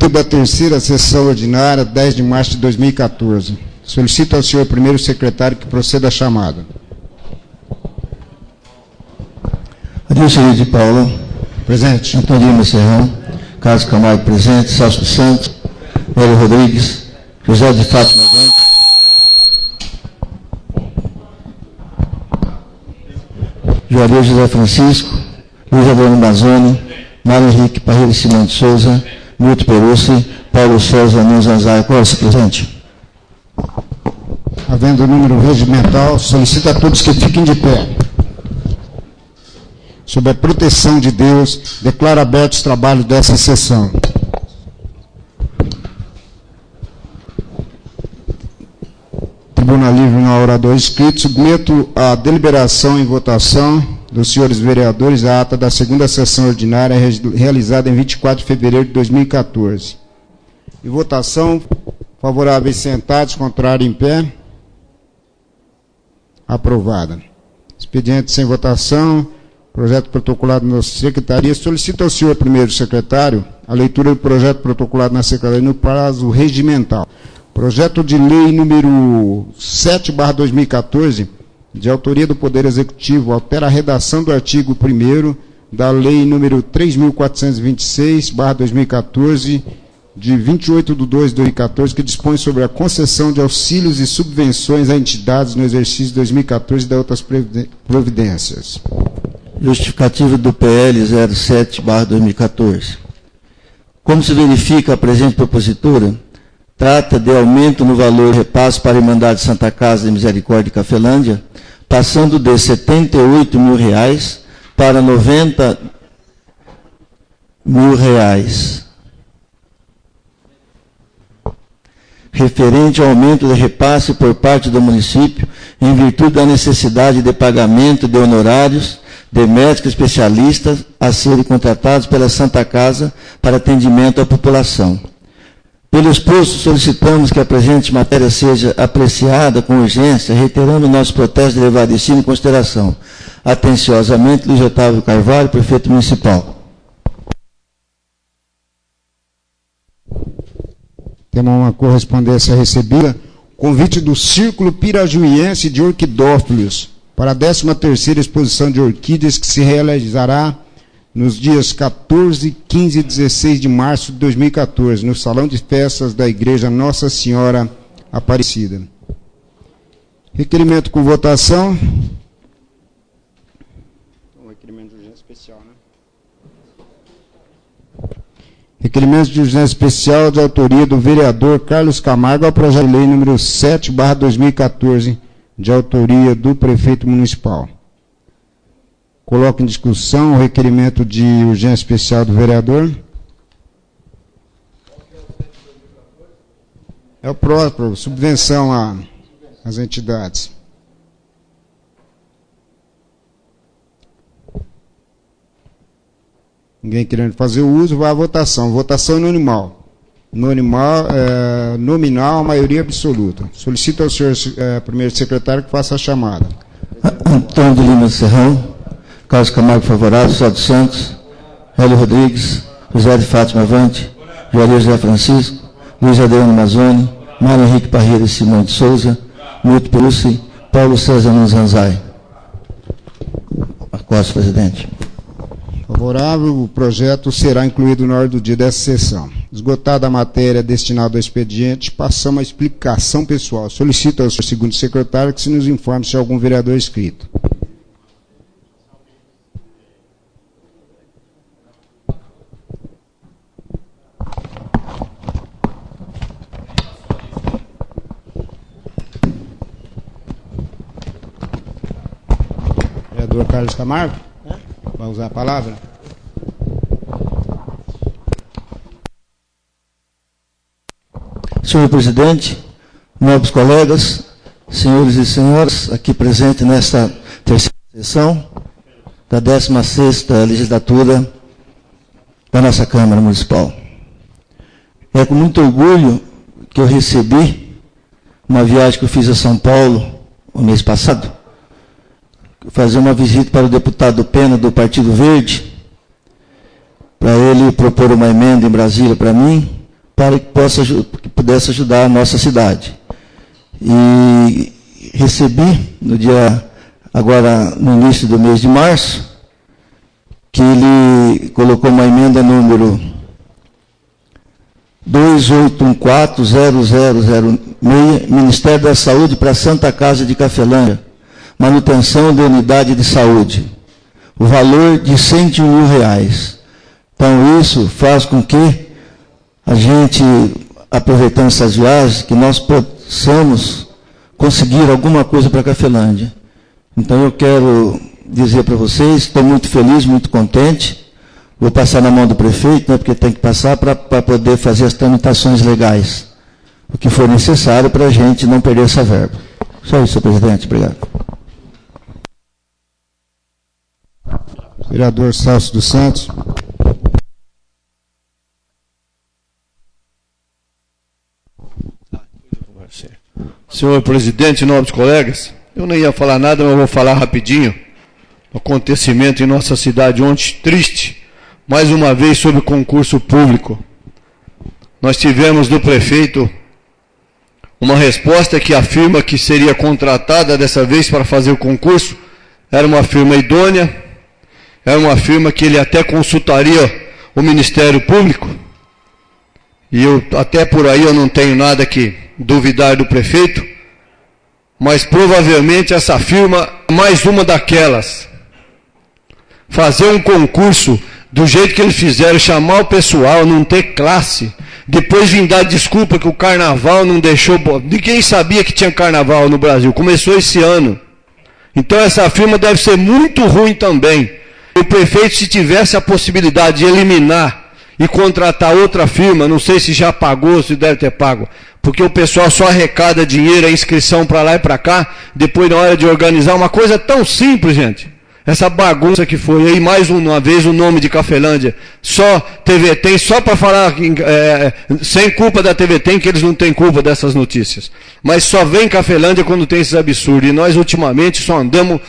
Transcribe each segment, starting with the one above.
período da terceira sessão ordinária, 10 de março de 2014. Solicito ao senhor primeiro secretário que proceda à chamada. Adilson de Paula. Presente. Antônio Lima Serrão. Carlos Camargo, presente. Celso Santos. Hélio Rodrigues. José de Fátima Vante. Juarez José Francisco. Luiz Adriano Mazzoni. Mário Henrique Parreira Simão de Souza. Milton Perussi. Paulo César Nunes Zanzai. Qual-se presente? Havendo o número regimental, solicito a todos que fiquem de pé. Sob a proteção de Deus, declaro abertos os trabalhos dessa sessão. Tribuna livre no orador inscrito, submeto a deliberação e votação dos senhores vereadores a ata da segunda sessão ordinária realizada em 24 de fevereiro de 2014. Em votação, favoráveis sentados, contrário em pé. Aprovada. Expediente sem votação. Projeto protocolado na secretaria. Solicito ao senhor primeiro secretário a leitura do projeto protocolado na secretaria no prazo regimental. Projeto de lei número 7/2014, de autoria do Poder Executivo, altera a redação do artigo 1º da lei número 3.426/2014, de 28 de 2 de 2014, que dispõe sobre a concessão de auxílios e subvenções a entidades no exercício de 2014 e de outras providências. Justificativa do PL 07/2014. Como se verifica a presente propositura, trata de aumento no valor de repasse para a Irmandade Santa Casa de Misericórdia de Cafelândia, passando de R$ 78.000 para R$ 90.000, referente ao aumento de repasse por parte do município, em virtude da necessidade de pagamento de honorários de médicos especialistas a serem contratados pela Santa Casa para atendimento à população. Pelo exposto, solicitamos que a presente matéria seja apreciada com urgência, reiterando nosso protesto de elevadíssima consideração. Atenciosamente, Luiz Otávio Carvalho, prefeito municipal. Temos uma correspondência recebida. Convite do Círculo Pirajuiense de Orquidófilos para a 13ª exposição de orquídeas que se realizará nos dias 14, 15 e 16 de março de 2014, no Salão de Festas da Igreja Nossa Senhora Aparecida. Requerimento com votação. Requerimento de urgência especial, né? Requerimento de urgência especial de autoria do vereador Carlos Camargo ao projeto de lei número 7/2014, de autoria do prefeito municipal. Coloco em discussão o requerimento de urgência especial do vereador. É o próprio, subvenção às entidades. Ninguém querendo fazer o uso, vai à votação. Votação nominal. Nominal, maioria absoluta. Solicito ao senhor primeiro secretário que faça a chamada. Antônio de Lima Serrão. Carlos Camargo favorável. Celso Santos. Hélio Rodrigues. José de Fátima Vante. Juarez José Francisco. Luiz Adriano Mazzoni. Mário Henrique Parreira Simão de Souza. Milton Perussi. Paulo César Nunes Zanzai. Acordo, presidente. Favorável, o projeto será incluído na ordem do dia dessa sessão. Esgotada a matéria destinada ao expediente, passamos à explicação pessoal. Solicito ao senhor segundo secretário que se nos informe se há algum vereador inscrito. Vereador Carlos Camargo? Vai usar a palavra? Senhor presidente, nobres colegas, senhores e senhoras, aqui presentes nesta terceira sessão da 16ª legislatura da nossa Câmara Municipal. É com muito orgulho que eu recebi uma viagem que eu fiz a São Paulo o mês passado, fazer uma visita para o deputado Pena, do Partido Verde, para ele propor uma emenda em Brasília para mim, para que pudesse ajudar a nossa cidade. E recebi, agora no início do mês de março, que ele colocou uma emenda número 28140006, Ministério da Saúde para a Santa Casa de Cafelândia, manutenção da unidade de saúde, o valor de R$101 mil. Então, isso faz com que a gente, aproveitando essas viagens, que nós possamos conseguir alguma coisa para Cafelândia. Então, eu quero dizer para vocês, estou muito feliz, muito contente. Vou passar na mão do prefeito, né, porque tem que passar para poder fazer as tramitações legais, o que for necessário para a gente não perder essa verba. Só isso, senhor presidente. Obrigado. Vereador Celso dos Santos. Senhor presidente, nobres colegas, eu não ia falar nada, mas eu vou falar rapidinho. O acontecimento em nossa cidade ontem, triste, mais uma vez sobre concurso público. Nós tivemos do prefeito uma resposta que afirma que seria contratada dessa vez para fazer o concurso, era uma firma idônea, era uma firma que ele até consultaria o Ministério Público, e eu até por aí eu não tenho nada que duvidar do prefeito, mas provavelmente essa firma é mais uma daquelas. Fazer um concurso do jeito que eles fizeram, chamar o pessoal, não ter classe, depois vir dar desculpa que o carnaval não deixou... Ninguém sabia que tinha carnaval no Brasil, começou esse ano. Então essa firma deve ser muito ruim também. O prefeito, se tivesse a possibilidade de eliminar e contratar outra firma, não sei se já pagou, se deve ter pago, porque o pessoal só arrecada dinheiro, a inscrição para lá e para cá, depois na hora de organizar, uma coisa tão simples, gente. Essa bagunça que foi aí, mais uma vez o nome de Cafelândia, só TV Tem, só para falar, sem culpa da TV Tem, que eles não têm culpa dessas notícias. Mas só vem Cafelândia quando tem esses absurdos, e nós ultimamente só andamos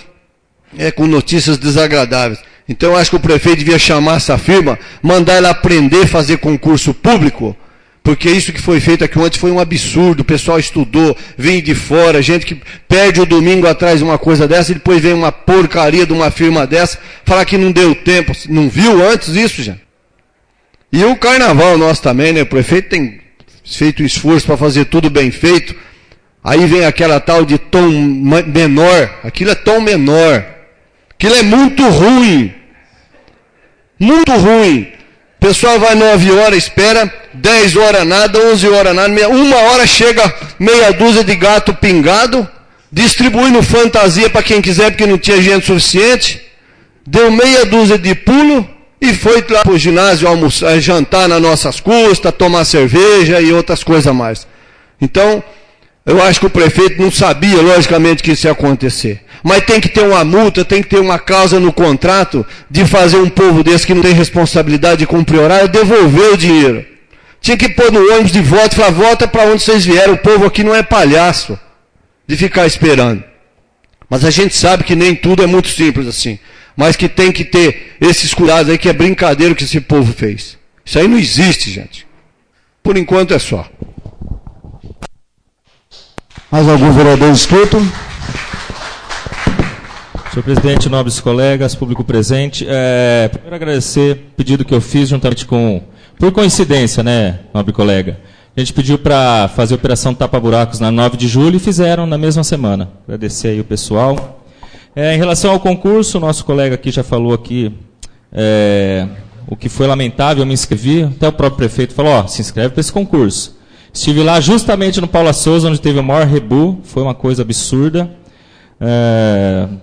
com notícias desagradáveis. Então eu acho que o prefeito devia chamar essa firma, mandar ela aprender a fazer concurso público, porque isso que foi feito aqui ontem foi um absurdo, o pessoal estudou, vem de fora, gente que perde o domingo atrás de uma coisa dessa, e depois vem uma porcaria de uma firma dessa, falar que não deu tempo, não viu antes isso, gente? E o carnaval nosso também, né? O prefeito tem feito esforço para fazer tudo bem feito, aí vem aquela tal de tom menor, aquilo é tom menor, aquilo é muito ruim, muito ruim. O pessoal vai 9 horas, espera, 10 horas nada, 11 horas nada, 1 hora chega meia dúzia de gato pingado, distribuindo fantasia para quem quiser, porque não tinha gente suficiente, deu meia dúzia de pulo e foi lá para o ginásio almoçar, jantar nas nossas custas, tomar cerveja e outras coisas mais. Então, eu acho que o prefeito não sabia, logicamente, que isso ia acontecer. Mas tem que ter uma multa, tem que ter uma cláusula no contrato de fazer um povo desse que não tem responsabilidade de cumprir horário, devolver o dinheiro. Tinha que pôr no ônibus de volta e falar, volta para onde vocês vieram, o povo aqui não é palhaço de ficar esperando. Mas a gente sabe que nem tudo é muito simples assim. Mas que tem que ter esses cuidados aí, que é brincadeira que esse povo fez. Isso aí não existe, gente. Por enquanto é só. Mais algum vereador inscrito? Senhor presidente, nobres colegas, público presente, primeiro agradecer o pedido que eu fiz juntamente com, por coincidência, né, nobre colega, a gente pediu para fazer a operação tapa-buracos na 9 de julho e fizeram na mesma semana. Agradecer aí o pessoal. Em relação ao concurso, o nosso colega aqui já falou aqui o que foi lamentável, eu me inscrevi, até o próprio prefeito falou, se inscreve para esse concurso. Estive lá justamente no Paula Souza, onde teve o maior rebu, foi uma coisa absurda.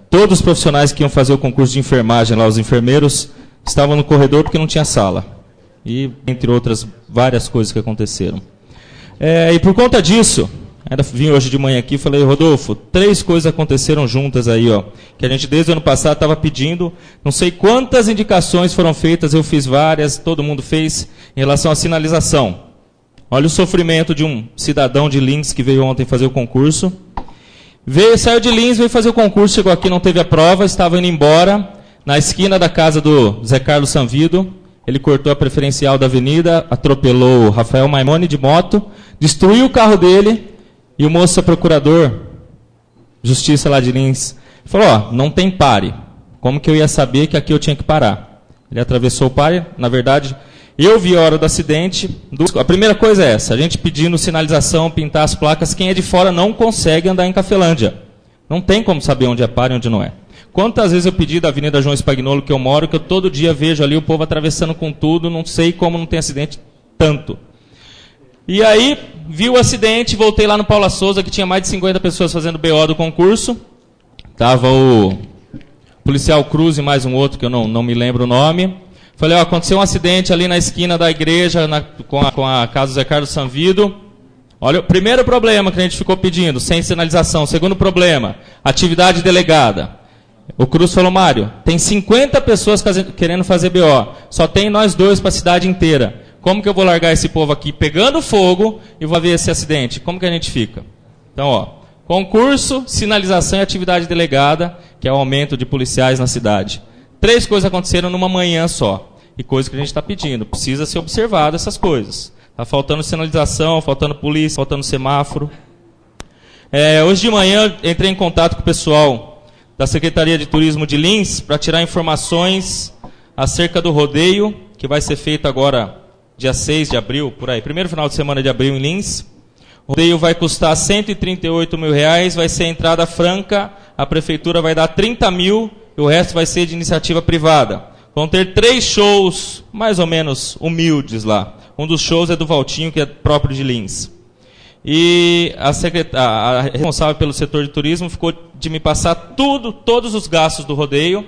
Todos os profissionais que iam fazer o concurso de enfermagem lá, os enfermeiros, estavam no corredor porque não tinha sala. E entre outras várias coisas que aconteceram. E por conta disso, ainda vim hoje de manhã aqui e falei, Rodolfo, 3 coisas aconteceram juntas aí, ó, que a gente desde o ano passado estava pedindo, não sei quantas indicações foram feitas, eu fiz várias, todo mundo fez, em relação à sinalização. Olha o sofrimento de um cidadão de Lins que veio ontem fazer o concurso. Saiu de Lins, veio fazer o concurso, chegou aqui, não teve a prova, estava indo embora, na esquina da casa do Zé Carlos Sanvido, ele cortou a preferencial da avenida, atropelou o Rafael Maimone de moto, destruiu o carro dele, e o moço procurador, Justiça lá de Lins, falou, ó, não tem pare. Como que eu ia saber que aqui eu tinha que parar? Ele atravessou o pare, na verdade, eu vi a hora do acidente. A primeira coisa é essa, a gente pedindo sinalização, pintar as placas, quem é de fora não consegue andar em Cafelândia. Não tem como saber onde é pare e onde não é. Quantas vezes eu pedi da Avenida João Spagnolo, que eu moro, que eu todo dia vejo ali o povo atravessando com tudo, não sei como não tem acidente tanto. E aí, vi o acidente, voltei lá no Paula Souza, que tinha mais de 50 pessoas fazendo BO do concurso. Estava o policial Cruz e mais um outro, que eu não me lembro o nome. Falei, ó, aconteceu um acidente ali na esquina da igreja, com a casa do Zé Carlos Sanvido. Olha, o primeiro problema que a gente ficou pedindo, sem sinalização. Segundo problema, atividade delegada. O Cruz falou, Mário, tem 50 pessoas querendo fazer BO, só tem nós dois para a cidade inteira. Como que eu vou largar esse povo aqui pegando fogo e vou ver esse acidente? Como que a gente fica? Então, ó, concurso, sinalização e atividade delegada, que é o aumento de policiais na cidade. 3 coisas aconteceram numa manhã só. E coisa que a gente está pedindo. Precisa ser observado essas coisas. Está faltando sinalização, faltando polícia, faltando semáforo. Hoje de manhã entrei em contato com o pessoal da Secretaria de Turismo de Lins para tirar informações acerca do rodeio, que vai ser feito agora dia 6 de abril, por aí, primeiro final de semana de abril em Lins. O rodeio vai custar R$138 mil, vai ser entrada franca, a prefeitura vai dar 30 mil e o resto vai ser de iniciativa privada. Vão ter 3 shows, mais ou menos humildes lá. Um dos shows é do Valtinho, que é próprio de Lins. E a responsável pelo setor de turismo ficou de me passar todos os gastos do rodeio,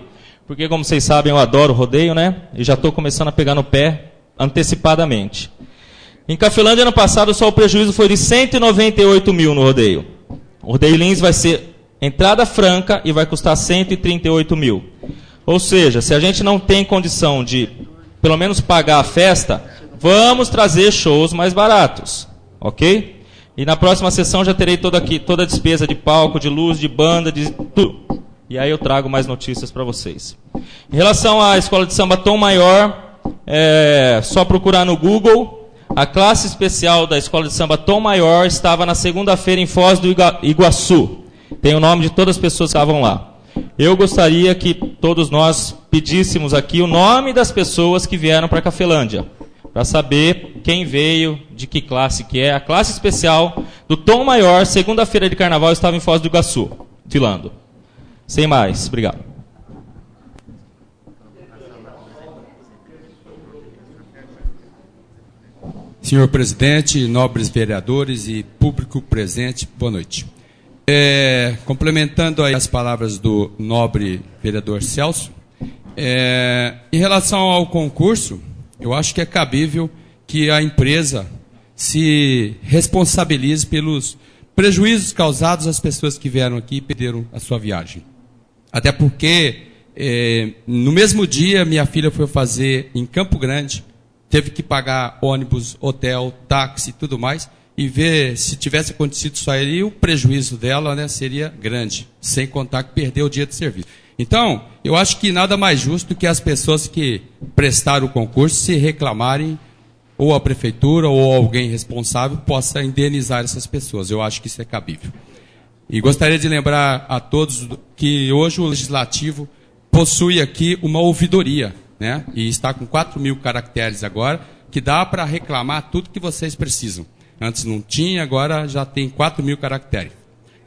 porque, como vocês sabem, eu adoro rodeio, né? E já estou começando a pegar no pé antecipadamente. Em Cafelândia, ano passado, só o prejuízo foi de 198 mil no rodeio. O rodeio Lins vai ser entrada franca e vai custar 138 mil. Ou seja, se a gente não tem condição de, pelo menos, pagar a festa, vamos trazer shows mais baratos, ok? E na próxima sessão já terei toda a despesa de palco, de luz, de banda, de tudo. E aí eu trago mais notícias para vocês. Em relação à Escola de Samba Tom Maior, só procurar no Google. A classe especial da Escola de Samba Tom Maior estava na segunda-feira em Foz do Iguaçu. Tem o nome de todas as pessoas que estavam lá. Eu gostaria que todos nós pedíssemos aqui o nome das pessoas que vieram para Cafelândia, para saber quem veio, de que classe que é. A classe especial do Tom Maior, segunda-feira de carnaval, estava em Foz do Iguaçu, filando. Sem mais, obrigado. Senhor presidente, nobres vereadores e público presente, boa noite. Complementando aí as palavras do nobre vereador Celso, em relação ao concurso, eu acho que é cabível que a empresa se responsabilize pelos prejuízos causados às pessoas que vieram aqui e perderam a sua viagem. Até porque, no mesmo dia, minha filha foi fazer em Campo Grande, teve que pagar ônibus, hotel, táxi e tudo mais, e ver se tivesse acontecido isso aí, o prejuízo dela, né, seria grande, sem contar que perdeu o dia de serviço. Então, eu acho que nada mais justo que as pessoas que prestaram o concurso se reclamarem, ou a prefeitura ou alguém responsável possa indenizar essas pessoas. Eu acho que isso é cabível. E gostaria de lembrar a todos que hoje o Legislativo possui aqui uma ouvidoria, né? E está com 4.000 caracteres agora, que dá para reclamar tudo que vocês precisam. Antes não tinha, agora já tem 4.000 caracteres.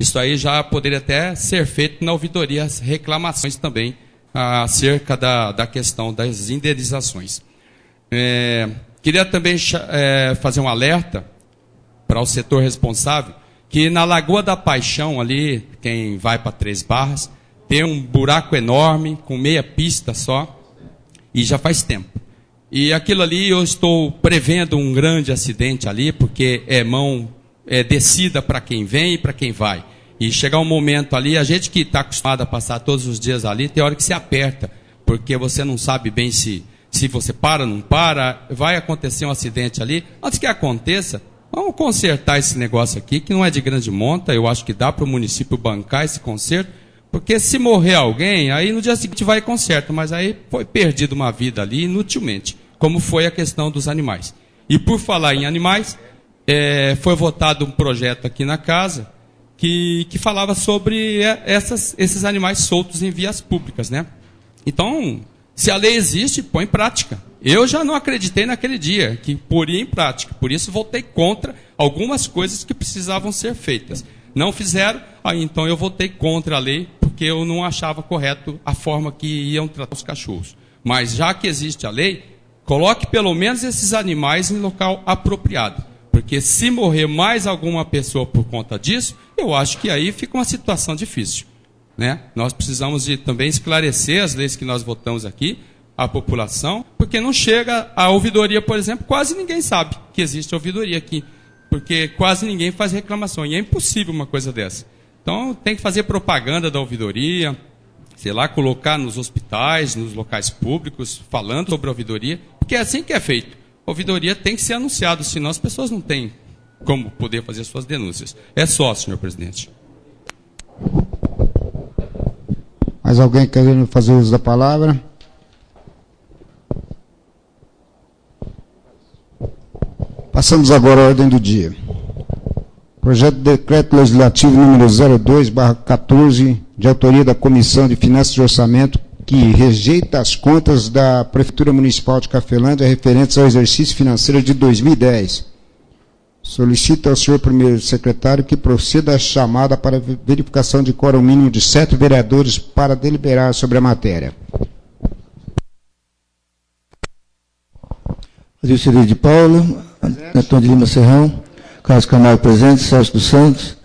Isso aí já poderia até ser feito na ouvidoria, as reclamações também acerca da questão das indenizações. Queria também fazer um alerta para o setor responsável, que na Lagoa da Paixão, ali, quem vai para 3 Barras, tem um buraco enorme, com meia pista só, e já faz tempo. E aquilo ali eu estou prevendo um grande acidente ali, porque é descida para quem vem e para quem vai. E chegar um momento ali, a gente que está acostumado a passar todos os dias ali, tem hora que se aperta, porque você não sabe bem se você para ou não para, vai acontecer um acidente ali. Antes que aconteça, vamos consertar esse negócio aqui, que não é de grande monta, eu acho que dá para o município bancar esse conserto, porque se morrer alguém, aí no dia seguinte vai e conserta, mas aí foi perdida uma vida ali inutilmente. como foi a questão dos animais. E por falar em animais, foi votado um projeto aqui na casa que falava sobre esses animais soltos em vias públicas, né? Então, se a lei existe, põe em prática. Eu já não acreditei naquele dia que poria em prática, por isso votei contra algumas coisas que precisavam ser feitas. Não fizeram, então eu votei contra a lei, porque eu não achava correto a forma que iam tratar os cachorros. Mas já que existe a lei, coloque pelo menos esses animais em local apropriado. Porque se morrer mais alguma pessoa por conta disso, eu acho que aí fica uma situação difícil, né? Nós precisamos de também esclarecer as leis que nós votamos aqui, a população, porque não chega a ouvidoria, por exemplo, quase ninguém sabe que existe ouvidoria aqui, porque quase ninguém faz reclamação, e é impossível uma coisa dessa. Então, tem que fazer propaganda da ouvidoria, sei lá, colocar nos hospitais, nos locais públicos, falando sobre a ouvidoria, porque é assim que é feito. A ouvidoria tem que ser anunciada, senão as pessoas não têm como poder fazer suas denúncias. É só, senhor presidente. Mais alguém querendo fazer uso da palavra? Passamos agora à ordem do dia. Projeto de Decreto Legislativo número 02/14, de autoria da Comissão de Finanças e Orçamento, que rejeita as contas da Prefeitura Municipal de Cafelândia referentes ao exercício financeiro de 2010. Solicita ao senhor primeiro secretário que proceda à chamada para verificação de quórum mínimo de 7 vereadores para deliberar sobre a matéria. Adilcerio de Paula, Antônio de Lima Serrão, Carlos Camargo presente, Celso dos Santos,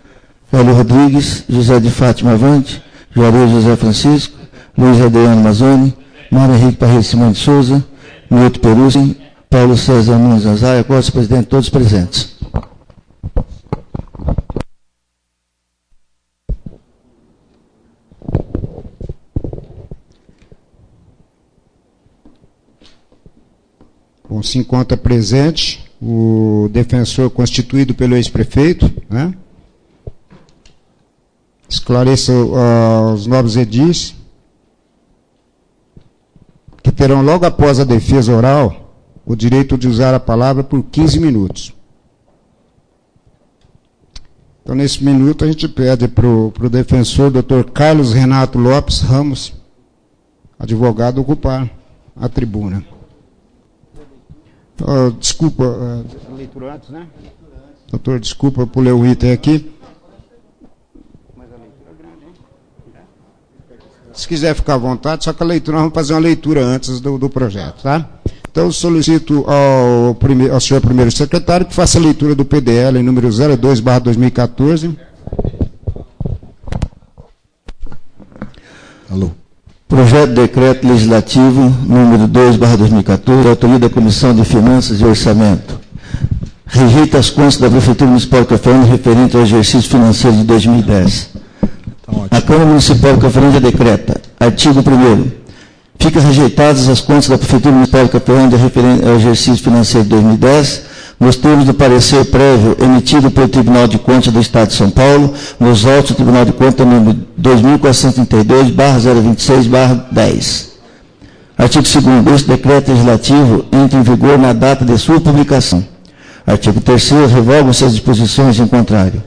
Hélio Rodrigues, José de Fátima Avante, Juarez José Francisco, Luiz Adriano Mazzoni, Mário Henrique Parreira Simão de Souza, Milton Peruzzi, Paulo César Nunes Azaia, Costa, presidente, todos presentes. Bom, se encontra presente o defensor constituído pelo ex-prefeito, né? Esclareça os novos edis, que terão logo após a defesa oral o direito de usar a palavra por 15 minutos. Então, nesse minuto, a gente pede para o defensor, Dr. Carlos Renato Lopes Ramos, advogado, ocupar a tribuna. Desculpa, leitura antes, né? Doutor, desculpa por ler o item aqui. Se quiser ficar à vontade, só que a leitura, nós vamos fazer uma leitura antes do projeto, tá? Então, solicito ao senhor primeiro secretário que faça a leitura do PDL em número 02/2014. Alô. Projeto de Decreto Legislativo número 2/2014, de autoria da Comissão de Finanças e Orçamento. Rejeita as contas da Prefeitura Municipal de Cafelândia referente ao exercício financeiro de 2010. A Câmara Municipal de Cafelândia decreta, artigo 1º, fica rejeitadas as contas da Prefeitura Municipal de Cafelândia referente ao exercício financeiro de 2010, nos termos do parecer prévio emitido pelo Tribunal de Contas do Estado de São Paulo, nos autos do Tribunal de Contas número 2432/026/10. Artigo 2º. Este decreto legislativo entra em vigor na data de sua publicação. Artigo 3º. Revogam-se as disposições em contrário.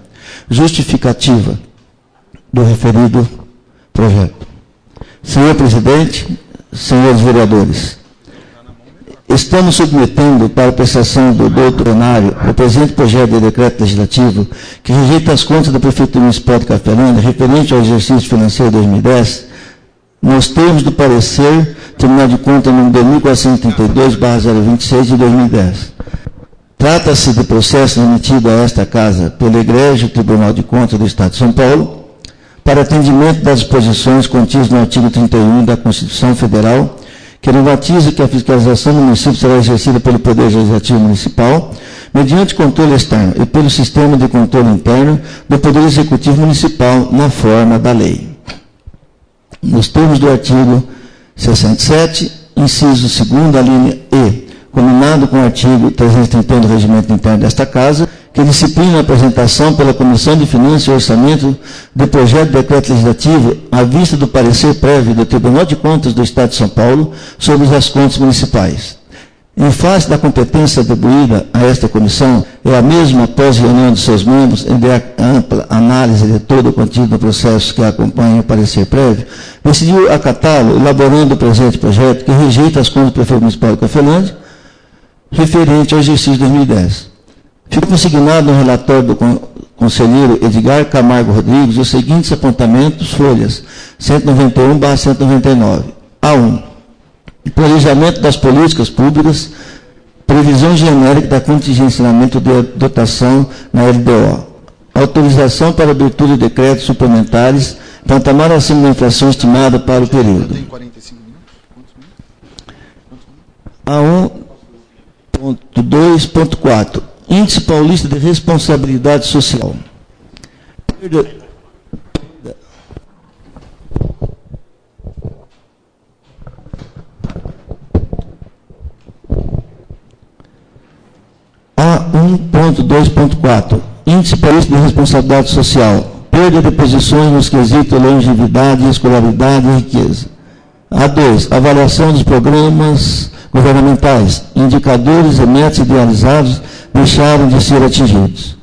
Justificativa do referido projeto. Senhor presidente, senhores vereadores, estamos submetendo para a prestação do plenário o presente projeto de decreto legislativo que rejeita as contas da Prefeitura Municipal de Cafelândia referente ao exercício financeiro de 2010, nos termos do parecer Tribunal de Contas número 2432/026 de 2010. Trata-se de processo emitido a esta Casa pelo Egrégio Tribunal de Contas do Estado de São Paulo para atendimento das disposições contidas no artigo 31 da Constituição Federal, que normatiza que a fiscalização do município será exercida pelo Poder Legislativo Municipal, mediante controle externo e pelo sistema de controle interno do Poder Executivo Municipal, na forma da lei. Nos termos do artigo 67, inciso 2º, a linha E, combinado com o artigo 331 do Regimento Interno desta Casa, que disciplina a apresentação pela Comissão de Finanças e Orçamento do projeto de decreto legislativo à vista do parecer prévio do Tribunal de Contas do Estado de São Paulo sobre as contas municipais. Em face da competência atribuída a esta comissão, é a mesma após reunião de seus membros, em ampla análise de todo o conteúdo do processo que acompanha o parecer prévio, decidiu acatá-lo, elaborando o presente projeto que rejeita as contas do Prefeito Municipal de Cafelândia, referente ao exercício 2010. Ficou consignado no relatório do conselheiro Edgar Camargo Rodrigues os seguintes apontamentos, folhas 191/199. A1. Planejamento das políticas públicas, previsão genérica da contingenciamento de dotação na LDO, autorização para abertura de decretos suplementares, patamar acima da inflação estimada para o período. A1.2.4 Índice Paulista de Responsabilidade Social. A1.2.4 Índice Paulista de Responsabilidade Social. Perda de posições nos quesitos longevidade, escolaridade e riqueza. A2. Avaliação dos programas governamentais. Indicadores e metas idealizados deixaram de ser atingidos.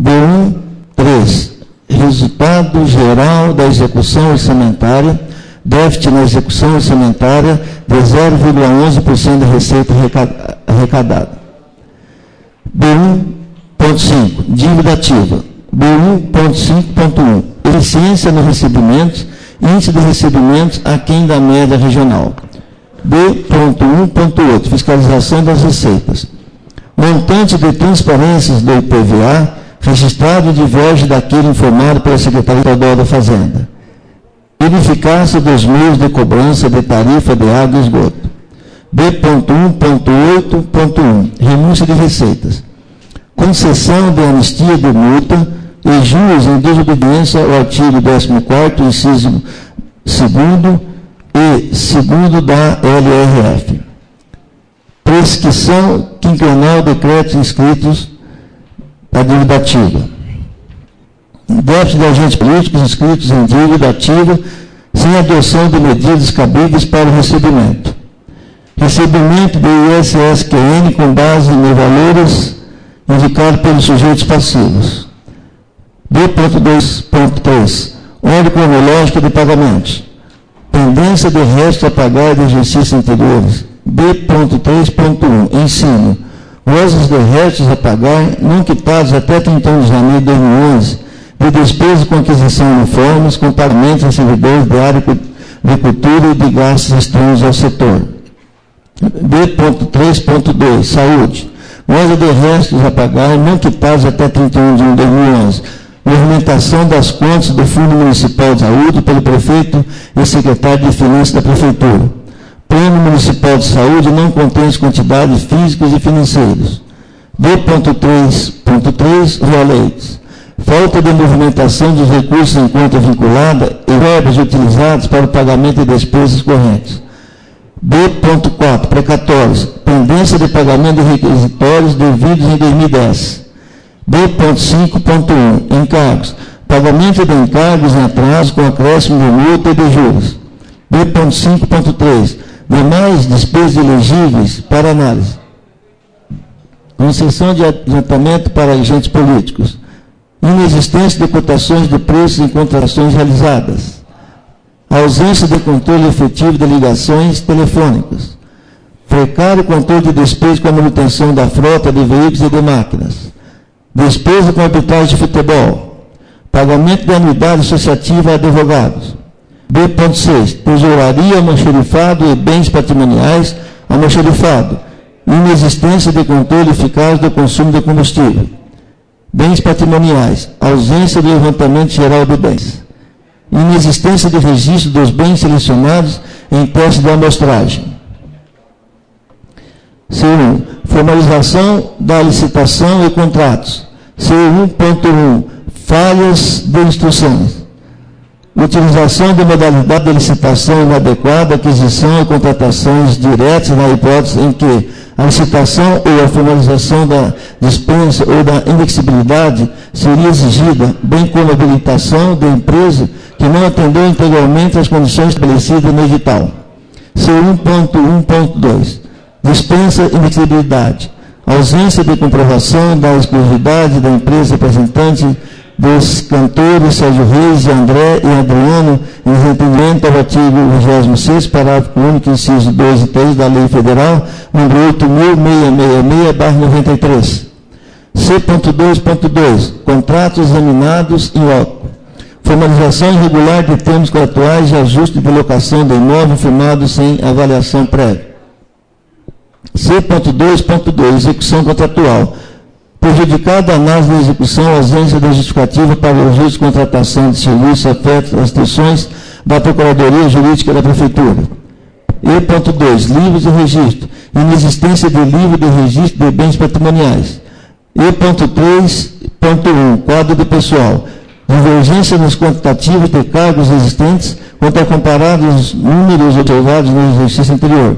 B1. 3. Resultado geral da execução orçamentária. Déficit na execução orçamentária de 0,11% da receita arrecadada. B1.5, dívida ativa. B1.5.1, eficiência nos recebimentos, índice de recebimentos aquém da média regional. B.1.8, fiscalização das receitas. Montante de transparências do IPVA registrado diverge daquele informado pela Secretaria Estadual da Fazenda. Ineficácia dos meios de cobrança de tarifa de água e esgoto. B.1.8.1 renúncia de receitas. Concessão de anistia de multa e juros em desobediência ao artigo 14º, inciso 2º e 2º da LRF. Prescrição quinquenal de créditos inscritos da dívida ativa. Déficit de agentes políticos inscritos em dívida ativa sem adoção de medidas cabíveis para o recebimento. Recebimento do ISSQN com base nos valores indicados pelos sujeitos passivos. B.2.3 Ordem cronológica de pagamentos. Pendência de restos a pagar de exercícios anteriores. B.3.1 Ensino. Gozos de restos a pagar não quitados até 31 de janeiro de 2011 de despesas com aquisição de uniformes, com pagamentos a servidores da área de cultura e de gastos estranhos ao setor. B.3.2 Saúde. Goza de restos a pagar não quitados até 31 de junho de 2011. Movimentação das contas do Fundo Municipal de Saúde pelo prefeito e secretário de Finanças da Prefeitura. Plano Municipal de Saúde não contém as quantidades físicas e financeiras. B.3.3 Roleites. Falta de movimentação dos recursos em conta vinculada e verbas utilizados para o pagamento de despesas correntes. B.4 Precatórios. Pendência de pagamento de requisitórios devidos em 2010. B.5.1 Encargos. Pagamento de encargos em atraso com acréscimo de multa e de juros. B.5.3 Demais despesas elegíveis para análise. Concessão de adiantamento para agentes políticos. Inexistência de cotações de preços em contratações realizadas. Ausência de controle efetivo de ligações telefônicas. Precário controle de despesas com a manutenção da frota de veículos e de máquinas. Despesa com arbitragem de futebol. Pagamento de anuidade associativa a advogados. B.6 Tesouraria, almoxarifado e bens patrimoniais almoxarifado. Inexistência de controle eficaz do consumo de combustível. Bens patrimoniais. Ausência de levantamento geral de bens. Inexistência de registro dos bens selecionados em teste de amostragem. C1. Formalização da licitação e contratos. C1.1 Falhas de instruções. Utilização de modalidade de licitação inadequada, aquisição e contratações diretas na hipótese em que a licitação ou a formalização da dispensa ou da inexigibilidade seria exigida, bem como a habilitação da empresa que não atendeu integralmente às condições estabelecidas no edital. C1.1.2 dispensa investibilidade, ausência de comprovação da exclusividade da empresa representante dos cantores Sérgio Reis e André e Adriano, em desentendimento ao artigo 26º, parágrafo único, inciso 2 e 3 da Lei Federal, número 8.666/93. C.2.2. Contratos examinados em loco. Formalização irregular de termos contratuais e ajuste de locação do imóvel firmado sem avaliação prévia. C.2.2. Execução contratual. Prejudicada a análise da execução, a ausência da justificativa para o ajuste de contratação de serviços afetos às restrições da Procuradoria Jurídica da Prefeitura. E.2. Livros de registro. Inexistência de livro de registro de bens patrimoniais. E.3.1. Quadro de pessoal. Divergência nos quantitativos de cargos existentes quanto a comparar os números observados no exercício anterior.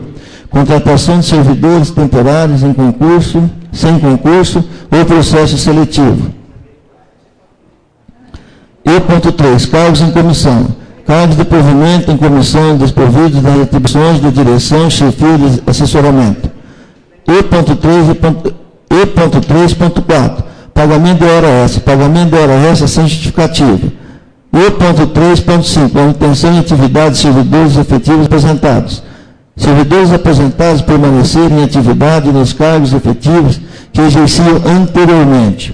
Contratação de servidores temporários em concurso, sem concurso ou processo seletivo. E.3. Cargos em comissão. Cargos de provimento em comissão desprovidos das atribuições de direção, chefia de assessoramento. E.3.4. Pagamento de hora extra. Pagamento de hora extra sem justificativa. E.3.5. Manutenção em atividade de servidores efetivos aposentados. Servidores aposentados permanecerem em atividade nos cargos efetivos que exerciam anteriormente.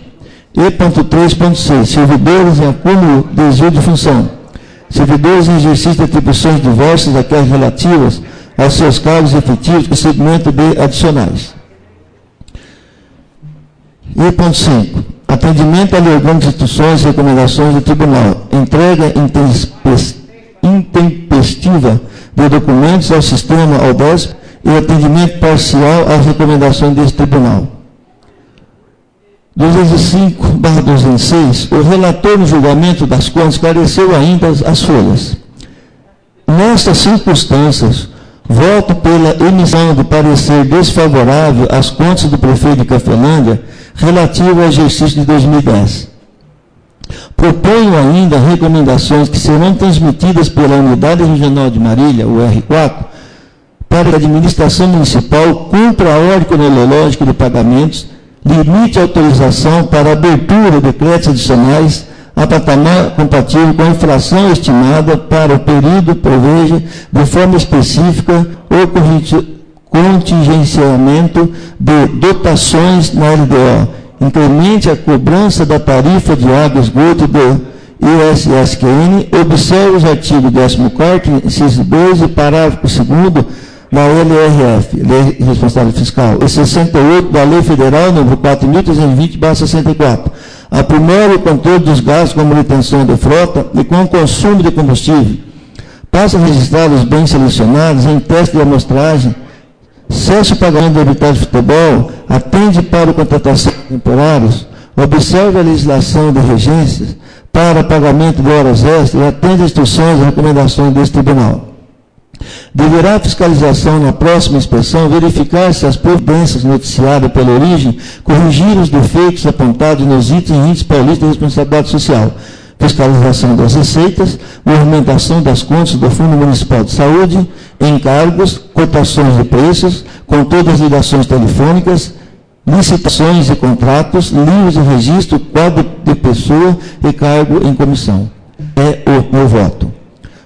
E.3.6. Servidores em acúmulo de desvio de função. Servidores em exercício de atribuições diversas daquelas relativas aos seus cargos efetivos com segmento de adicionais. E.5. Atendimento a órgãos, instituições e recomendações do tribunal. Entrega intempestiva de documentos ao sistema AUDESP e atendimento parcial às recomendações deste tribunal. 205/206, o relator no julgamento das contas esclareceu ainda as folhas. Nestas circunstâncias, voto pela emissão de parecer desfavorável às contas do prefeito de Cafelândia relativo ao exercício de 2010. Proponho ainda recomendações que serão transmitidas pela Unidade Regional de Marília, o R4, para que a administração municipal cumpra a ordem cronológica de pagamentos, limite a autorização para abertura de créditos adicionais a patamar compatível com a inflação estimada para o período, preveja de forma específica o contingenciamento de dotações na LDO, incremente a cobrança da tarifa de água e esgoto do ISSQN, observe os artigos 14º, inciso 2 e parágrafo 2º da LRF, Lei Responsável Fiscal, e 68 da Lei Federal número 4.320/64. Aprimora o controle dos gastos com manutenção de frota e com o consumo de combustível. Passa a registrar os bens selecionados em teste de amostragem. Cesse o pagamento do arbitragem de futebol, atende para a contratação de temporários, observe a legislação de regências para pagamento de horas extras e atende às instruções e recomendações deste tribunal. Deverá a fiscalização na próxima inspeção verificar se as providências noticiadas pela origem corrigir os defeitos apontados nos itens e índices paulistas de responsabilidade social. Fiscalização das receitas, movimentação das contas do Fundo Municipal de Saúde, encargos, cotações de preços, controle das ligações telefônicas, licitações e contratos, livros de registro, quadro de pessoa e cargo em comissão. É o meu voto.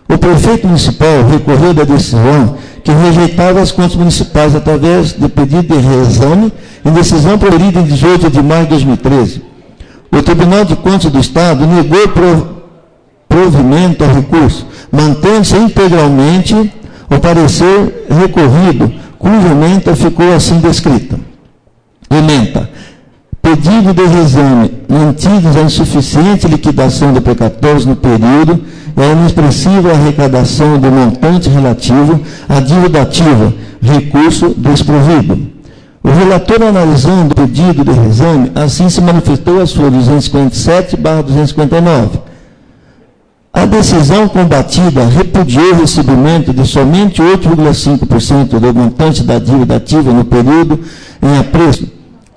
O prefeito municipal recorreu da decisão que rejeitava as contas municipais através de pedido de reexame em decisão proferida em 18 de maio de 2013. O Tribunal de Contas do Estado negou provimento ao recurso, mantendo-se integralmente o parecer recorrido, cuja ementa ficou assim descrita. Ementa. Pedido de reexame, mantidos a insuficiente liquidação de precatórios no período e a inexpressiva arrecadação do montante relativo à dívida ativa, recurso desprovido. O relator, analisando o pedido de reexame, assim se manifestou a sua 257/259. A decisão combatida repudiou o recebimento de somente 8,5% do montante da dívida ativa no período em apreço,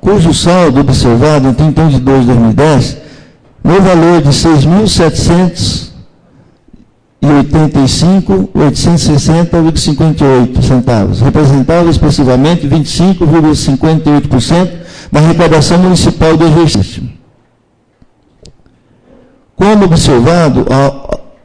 cujo saldo observado em 31 de 2 de 2010, no valor de R$ 6.701,50, 1.860,58 centavos, representava expressivamente 25,58% da arrecadação municipal do exercício. Como observado,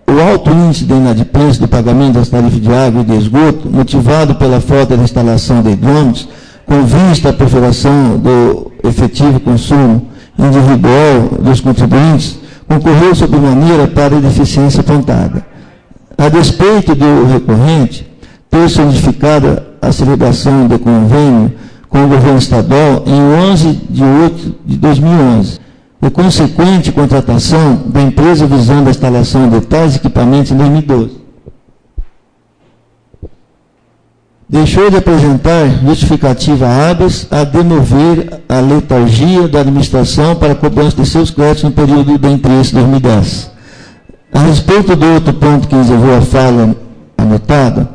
o alto índice de inadimplência do pagamento das tarifas de água e de esgoto, motivado pela falta de instalação de hidrômetros, com vista à perfuração do efetivo consumo individual dos contribuintes, concorreu sobremaneira para a deficiência apontada. A despeito do recorrente ter solidificado a celebração do convênio com o governo estadual em 11 de 8 de 2011, e consequente contratação da empresa visando a instalação de tais equipamentos em 2012. Deixou de apresentar justificativa hábeis a demover a letargia da administração para a cobrança de seus créditos no período de interesse 2010. A respeito do outro ponto que reservou a fala anotada,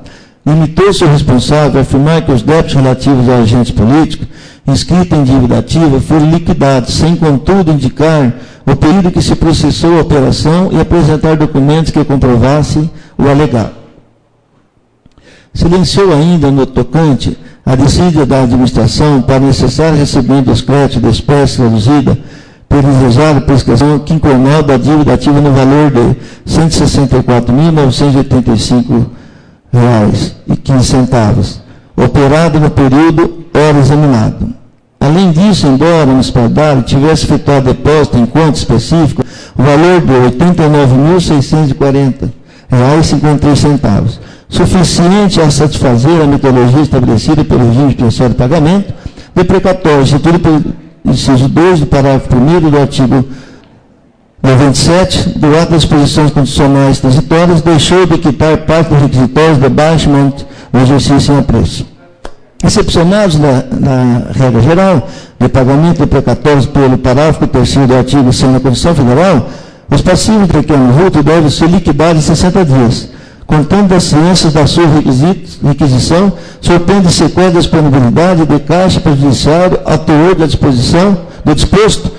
limitou-se o responsável a afirmar que os débitos relativos aos agentes políticos inscritos em dívida ativa foram liquidados, sem, contudo, indicar o período que se processou a operação e apresentar documentos que comprovassem o alegado. Silenciou ainda no tocante a descida da administração para o necessário recebimento dos créditos de espécie reduzida por desejada prescrição quinquenal da dívida ativa no valor de R$ 164.985,15, operado no período ora examinado. Além disso, embora a municipalidade tivesse efetuado depósito em conta específico, o valor de R$ 89.640,53, suficiente a satisfazer a metodologia estabelecida pelo regime especial de pagamento, deprecatório, instituído pelo inciso 2 do parágrafo 1º do artigo 97 do ato das disposições constitucionais transitórias, deixou de quitar parte dos requisitórios de baixo monte no exercício em apreço. Excepcionados na regra geral de pagamento de precatórios pelo parágrafo 3º do artigo 100 da Constituição Federal, os passivos de pequeno vulto devem ser liquidados em 60 dias, contando das ciências da sua requisição, surpreende sequência da disponibilidade de caixa prejudiciário ao teor da disposição do disposto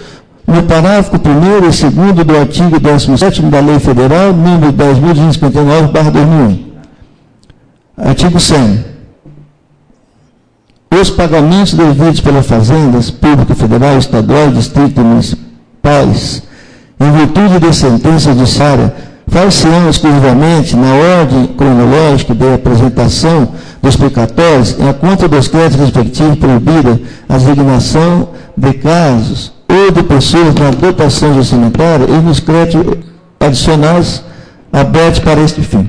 no parágrafo 1º e 2º do artigo 17º da Lei Federal, número 10.259/2001. Artigo 100. Os pagamentos devidos pelas fazendas pública federal, estadual, distrito e municipais, em virtude de sentença judiciária, far-se-ão exclusivamente na ordem cronológica de apresentação dos precatórios em a conta dos créditos respectivos, proibida a designação de casos ou de pessoas na dotação orçamentária e nos créditos adicionais abertos para este fim.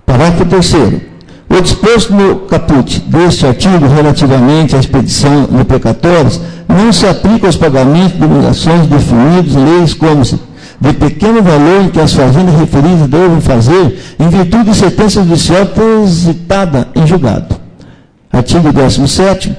Parágrafo 3º. O disposto no caput deste artigo relativamente à expedição de precatórios não se aplica aos pagamentos de obrigações definidos em leis como de pequeno valor em que as fazendas referidas devem fazer em virtude de sentença judicial transitada em julgado. Artigo 17º.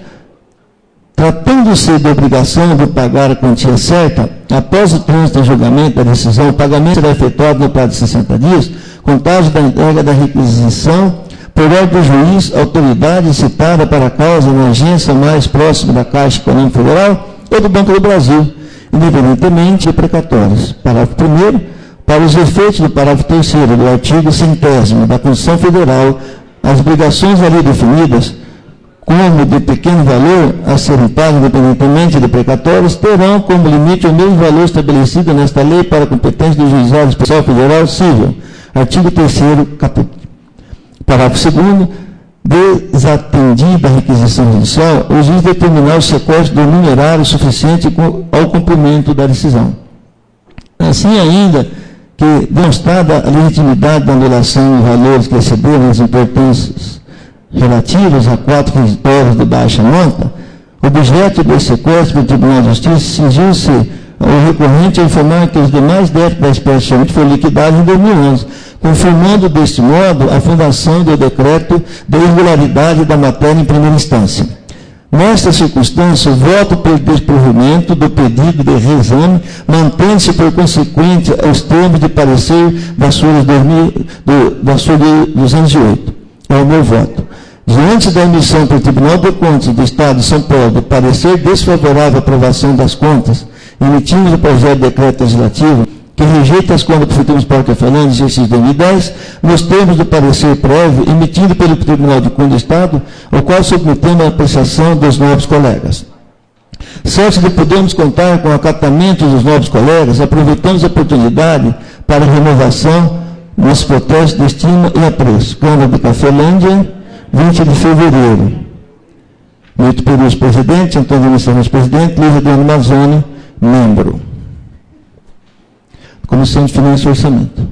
Tratando-se de obrigação de pagar a quantia certa, após o trânsito em julgamento da decisão, o pagamento será efetuado no prazo de 60 dias, contagem da entrega da requisição, por ordem do juiz, autoridade citada para a causa na agência mais próxima da Caixa Econômica Federal ou do Banco do Brasil, independentemente de precatórios. Parágrafo 1º. Para os efeitos do parágrafo 3º do artigo 100º da Constituição Federal, as obrigações ali definidas, como de pequeno valor a serem pagas independentemente de precatórios, terão como limite o mesmo valor estabelecido nesta lei para a competência do Juizado Especial Federal Civil. Artigo 3º, caput. Parágrafo 2º. Desatendida a requisição judicial, o juiz determinar o sequestro do numerário suficiente ao cumprimento da decisão. Assim ainda que, demonstrada a legitimidade da anulação de valores que excederam as importâncias relativas a 4 requisitórios de baixa monta, o objeto do sequestro do Tribunal de Justiça cingiu-se ao recorrente a informar que os demais débitos da espécie somente foram liquidados em 2011, confirmando deste modo a fundação do decreto de irregularidade da matéria em primeira instância. Nesta circunstância, o voto pelo desprovimento do pedido de reexame mantém-se por consequente aos termos de parecer da sua de 208. É o meu voto. Diante da emissão pelo Tribunal de Contas do Estado de São Paulo do parecer desfavorável à aprovação das contas, emitimos o projeto de decreto legislativo que rejeita as contas da Prefeitura Municipal de Cafelândia, exercício 2010, nos termos do parecer prévio emitido pelo Tribunal de Contas do Estado, ao qual submetemos a apreciação dos novos colegas. Certo de podermos contar com o acatamento dos novos colegas, aproveitamos a oportunidade para a renovação dos protestos de estima e apreço. Câmara de Cafelândia, 20 de fevereiro. Muito pelos presidente, Antônio Ministro presidente, Luiz Adriano Mazzoni, membro. Comissão de Finanças e Orçamento.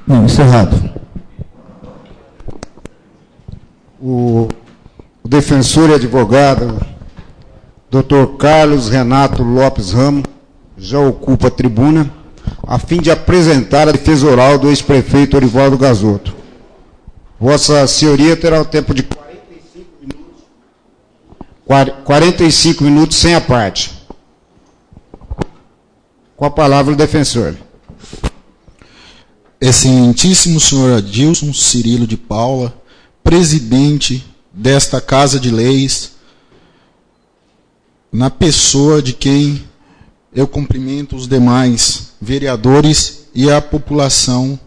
Não, encerrado. O defensor e advogado, Dr. Carlos Renato Lopes Ramos, já ocupa a tribuna, a fim de apresentar a defesa oral do ex-prefeito Orivaldo Gazotto. Vossa Senhoria terá o tempo de 45 minutos sem a parte. Com a palavra o defensor. Excelentíssimo senhor Adilson Cirilo de Paula, presidente desta Casa de Leis, na pessoa de quem eu cumprimento os demais vereadores e a população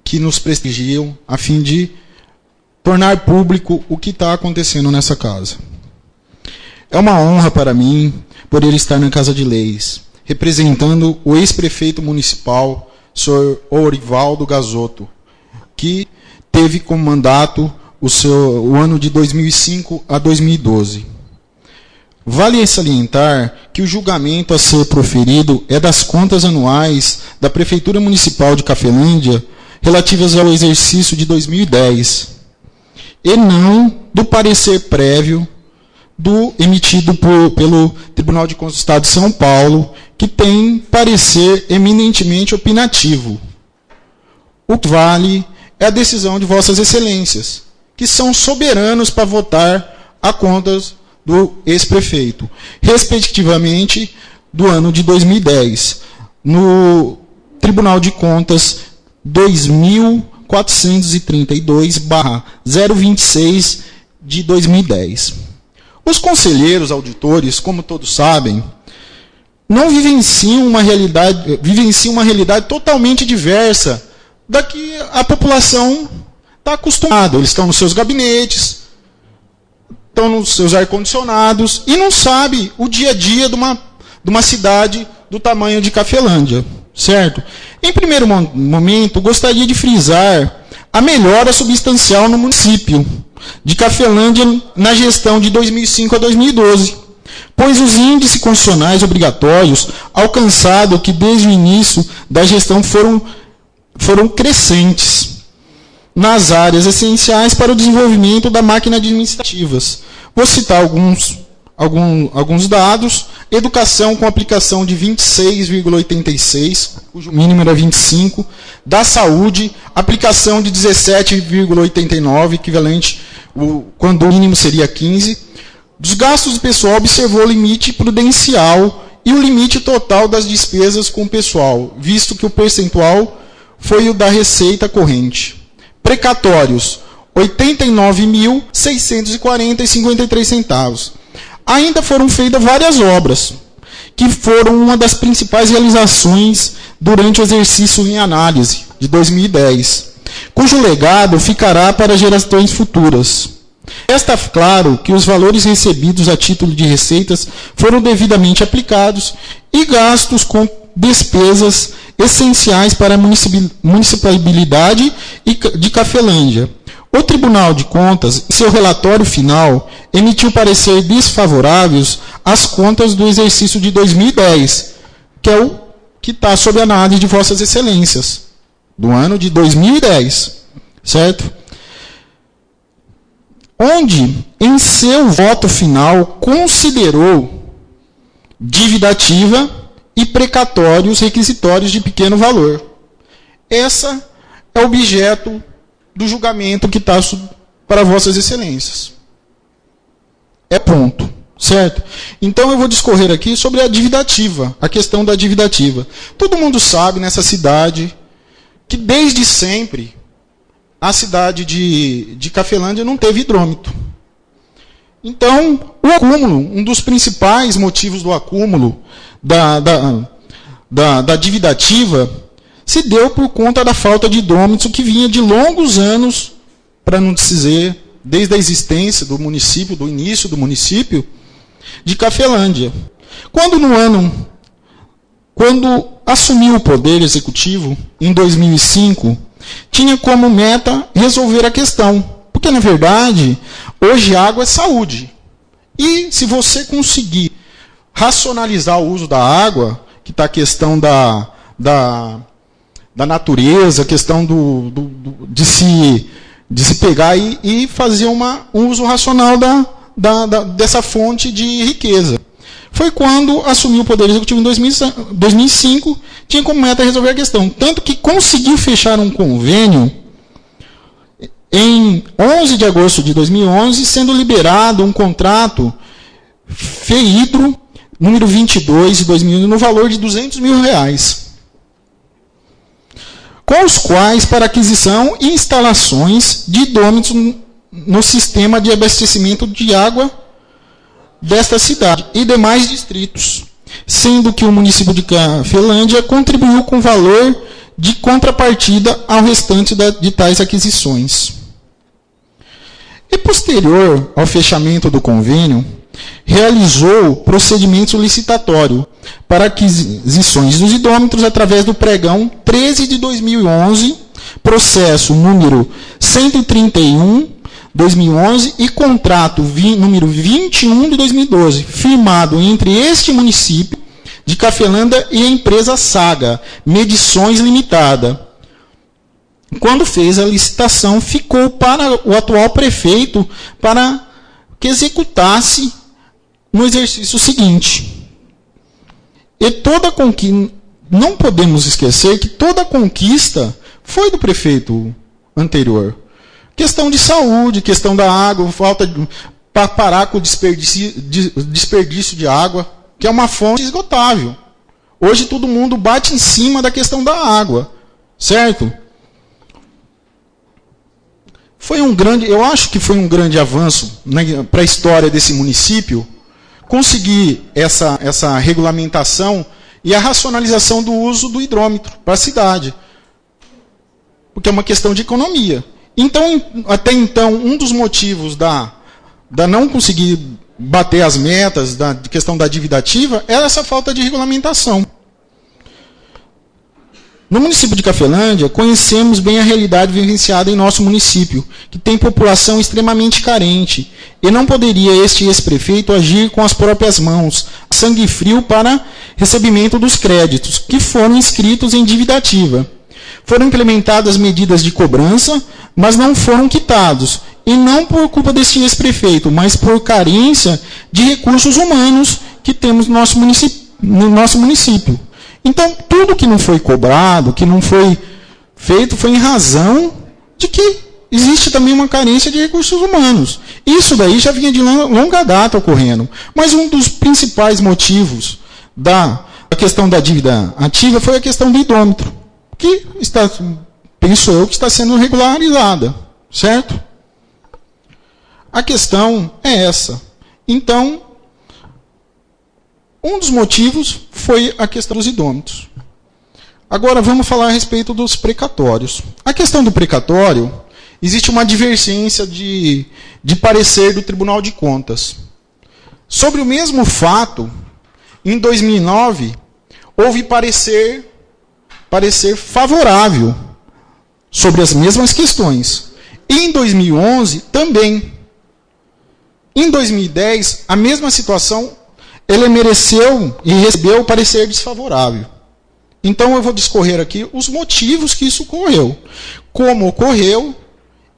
que nos prestigiam a fim de tornar público o que está acontecendo nessa casa. É uma honra para mim poder estar na Casa de Leis, representando o ex-prefeito municipal, senhor Orivaldo Gazotto, que teve como mandato o ano de 2005 a 2012. Vale salientar que o julgamento a ser proferido é das contas anuais da Prefeitura Municipal de Cafelândia relativas ao exercício de 2010, e não do parecer prévio emitido pelo Tribunal de Contas do Estado de São Paulo, que tem parecer eminentemente opinativo. O que vale é a decisão de Vossas Excelências, que são soberanos para votar a contas do ex-prefeito, respectivamente do ano de 2010, no Tribunal de Contas 2432/026 de 2010. Os conselheiros auditores, como todos sabem, não vivenciam uma realidade totalmente diversa da que a população está acostumada. Eles estão nos seus gabinetes, estão nos seus ar-condicionados e não sabem o dia a dia de uma cidade do tamanho de Cafelândia, certo? Em primeiro momento, gostaria de frisar a melhora substancial no município de Cafelândia na gestão de 2005 a 2012, pois os índices constitucionais obrigatórios alcançados que desde o início da gestão foram crescentes nas áreas essenciais para o desenvolvimento da máquina administrativas. Vou citar alguns dados. Educação com aplicação de 26,86, cujo mínimo era 25. Da saúde, aplicação de 17,89, equivalente quando o mínimo seria 15. Dos gastos do pessoal, observou o limite prudencial e o limite total das despesas com o pessoal, visto que o percentual foi o da receita corrente. Precatórios, 89.640,53 centavos. Ainda foram feitas várias obras, que foram uma das principais realizações durante o exercício em análise de 2010, cujo legado ficará para gerações futuras. Está claro que os valores recebidos a título de receitas foram devidamente aplicados e gastos com despesas essenciais para a municipalidade de Cafelândia. O Tribunal de Contas, em seu relatório final, emitiu parecer desfavoráveis às contas do exercício de 2010, que é o que está sob análise de Vossas Excelências, do ano de 2010, certo? Onde, em seu voto final, considerou dívida ativa e precatórios requisitórios de pequeno valor. Essa é o objeto do julgamento que está para Vossas Excelências. É ponto, certo? Então eu vou discorrer aqui sobre a dívida ativa, a questão da dívida ativa. Todo mundo sabe nessa cidade que desde sempre a cidade de Cafelândia não teve hidrômetro. Então, o acúmulo, um dos principais motivos do acúmulo da dívida ativa se deu por conta da falta de hidrômetros que vinha de longos anos, para não dizer, desde a existência do município, do início do município, de Cafelândia. Quando assumiu o Poder Executivo, em 2005, tinha como meta resolver a questão. Porque, na verdade, hoje água é saúde. E se você conseguir racionalizar o uso da água, que está a questão da natureza, a questão de se pegar e fazer um uso racional dessa fonte de riqueza. Foi quando assumiu o Poder Executivo em 2005, tinha como meta resolver a questão. Tanto que conseguiu fechar um convênio em 11 de agosto de 2011, sendo liberado um contrato FEHIDRO, número 22 de 2011, no valor de R$200 mil, com os quais para aquisição e instalações de hidrômetros no sistema de abastecimento de água desta cidade e demais distritos, sendo que o município de Cafelândia contribuiu com valor de contrapartida ao restante de tais aquisições. E posterior ao fechamento do convênio, realizou procedimento licitatório para aquisições dos hidrômetros através do pregão 13 de 2011, processo número 131/2011 e contrato número 21 de 2012, firmado entre este município de Cafelândia e a empresa Saga Medições Limitada. Quando fez a licitação, ficou para o atual prefeito para que executasse no exercício seguinte. E não podemos esquecer que toda a conquista foi do prefeito anterior. Questão de saúde, questão da água, para parar com o desperdício de água, que é uma fonte esgotável. Hoje todo mundo bate em cima da questão da água, certo? Eu acho que foi um grande avanço, né, para a história desse município, conseguir essa regulamentação e a racionalização do uso do hidrômetro para a cidade. Porque é uma questão de economia. Então, até então, um dos motivos da não conseguir bater as metas da questão da dívida ativa era essa falta de regulamentação. No município de Cafelândia, conhecemos bem a realidade vivenciada em nosso município, que tem população extremamente carente, e não poderia este ex-prefeito agir com as próprias mãos, a sangue frio, para recebimento dos créditos, que foram inscritos em dívida ativa. Foram implementadas medidas de cobrança, mas não foram quitados, e não por culpa deste ex-prefeito, mas por carência de recursos humanos que temos no nosso município. Então, tudo que não foi cobrado, que não foi feito, foi em razão de que existe também uma carência de recursos humanos. Isso daí já vinha de longa data ocorrendo. Mas um dos principais motivos da questão da dívida ativa foi a questão do hidrômetro, que penso eu, que está sendo regularizada, certo? A questão é essa. Então, um dos motivos foi a questão dos hidrômetros. Agora vamos falar a respeito dos precatórios. A questão do precatório, existe uma divergência de parecer do Tribunal de Contas. Sobre o mesmo fato, em 2009, houve parecer favorável sobre as mesmas questões. E em 2011, também. Em 2010, a mesma situação, ele mereceu e recebeu o parecer desfavorável. Então, eu vou discorrer aqui os motivos que isso ocorreu, como ocorreu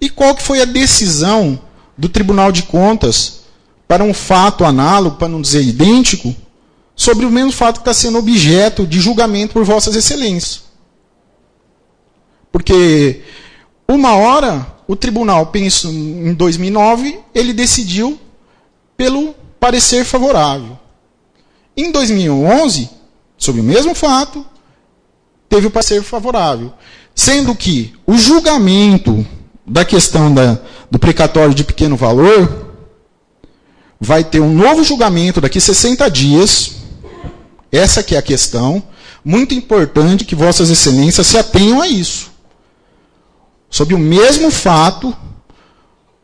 e qual que foi a decisão do Tribunal de Contas para um fato análogo, para não dizer idêntico, sobre o mesmo fato que está sendo objeto de julgamento por Vossas Excelências. Porque, uma hora, o tribunal, penso, em 2009, ele decidiu pelo parecer favorável. Em 2011, sobre o mesmo fato, teve o parecer favorável. Sendo que o julgamento da questão do precatório de pequeno valor vai ter um novo julgamento daqui a 60 dias. Essa que é a questão. muito importante que Vossas Excelências se atenham a isso. Sob o mesmo fato,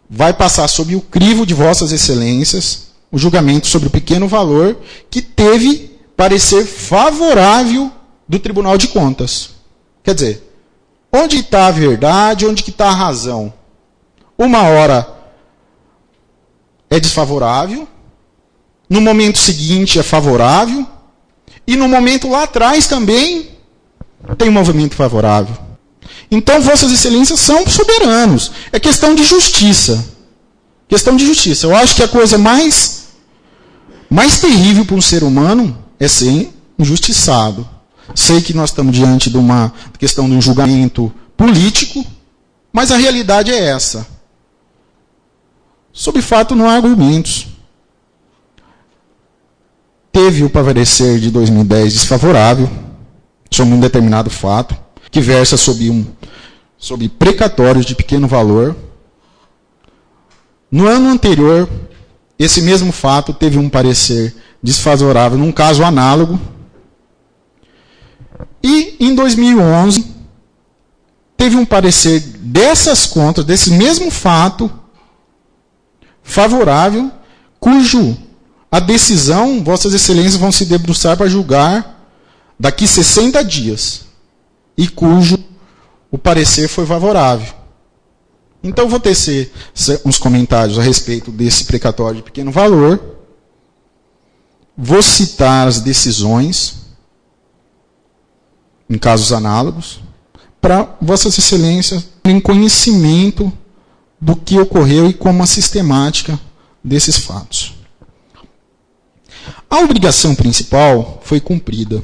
vai passar sob o crivo de Vossas Excelências o julgamento sobre o pequeno valor que teve parecer favorável do Tribunal de Contas. Quer dizer, onde está a verdade, onde está a razão? Uma hora é desfavorável, no momento seguinte é favorável, e no momento lá atrás também tem um movimento favorável. Então, Vossas Excelências são soberanos. É questão de justiça. Questão de justiça. Eu acho que a coisa mais terrível para um ser humano é ser injustiçado. Sei que nós estamos diante de uma questão de um julgamento político, mas a realidade é essa. Sob fato, não há argumentos. Teve o parecer de 2010 desfavorável sobre um determinado fato, que versa sobre precatórios de pequeno valor. No ano anterior, esse mesmo fato teve um parecer desfavorável num caso análogo. E, em 2011, teve um parecer dessas contas, desse mesmo fato, favorável, cujo a decisão, Vossas Excelências vão se debruçar para julgar daqui 60 dias, e cujo o parecer foi favorável. Então, vou tecer uns comentários a respeito desse precatório de pequeno valor, vou citar as decisões, em casos análogos, para Vossas Excelências terem conhecimento do que ocorreu e como a sistemática desses fatos. A obrigação principal foi cumprida.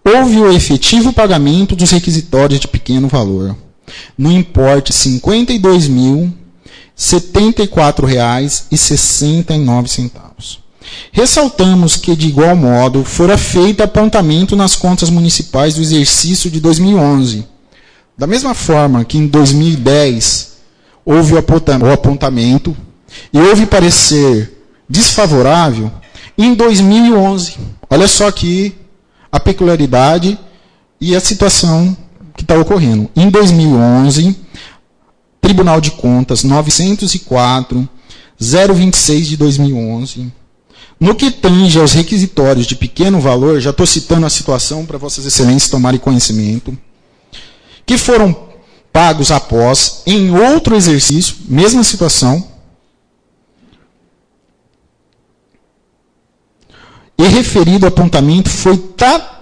Houve o efetivo pagamento dos requisitórios de pequeno valor, no importe R$ 52.074,69. Ressaltamos que, de igual modo, fora feito apontamento nas contas municipais do exercício de 2011. Da mesma forma que em 2010 houve o apontamento e houve parecer desfavorável, em 2011, olha só aqui a peculiaridade e a situação que está ocorrendo. Em 2011, Tribunal de Contas 904/026 de 2011, no que tange aos requisitórios de pequeno valor, já estou citando a situação para Vossas Excelências tomarem conhecimento, que foram pagos após, em outro exercício, mesma situação, e referido apontamento foi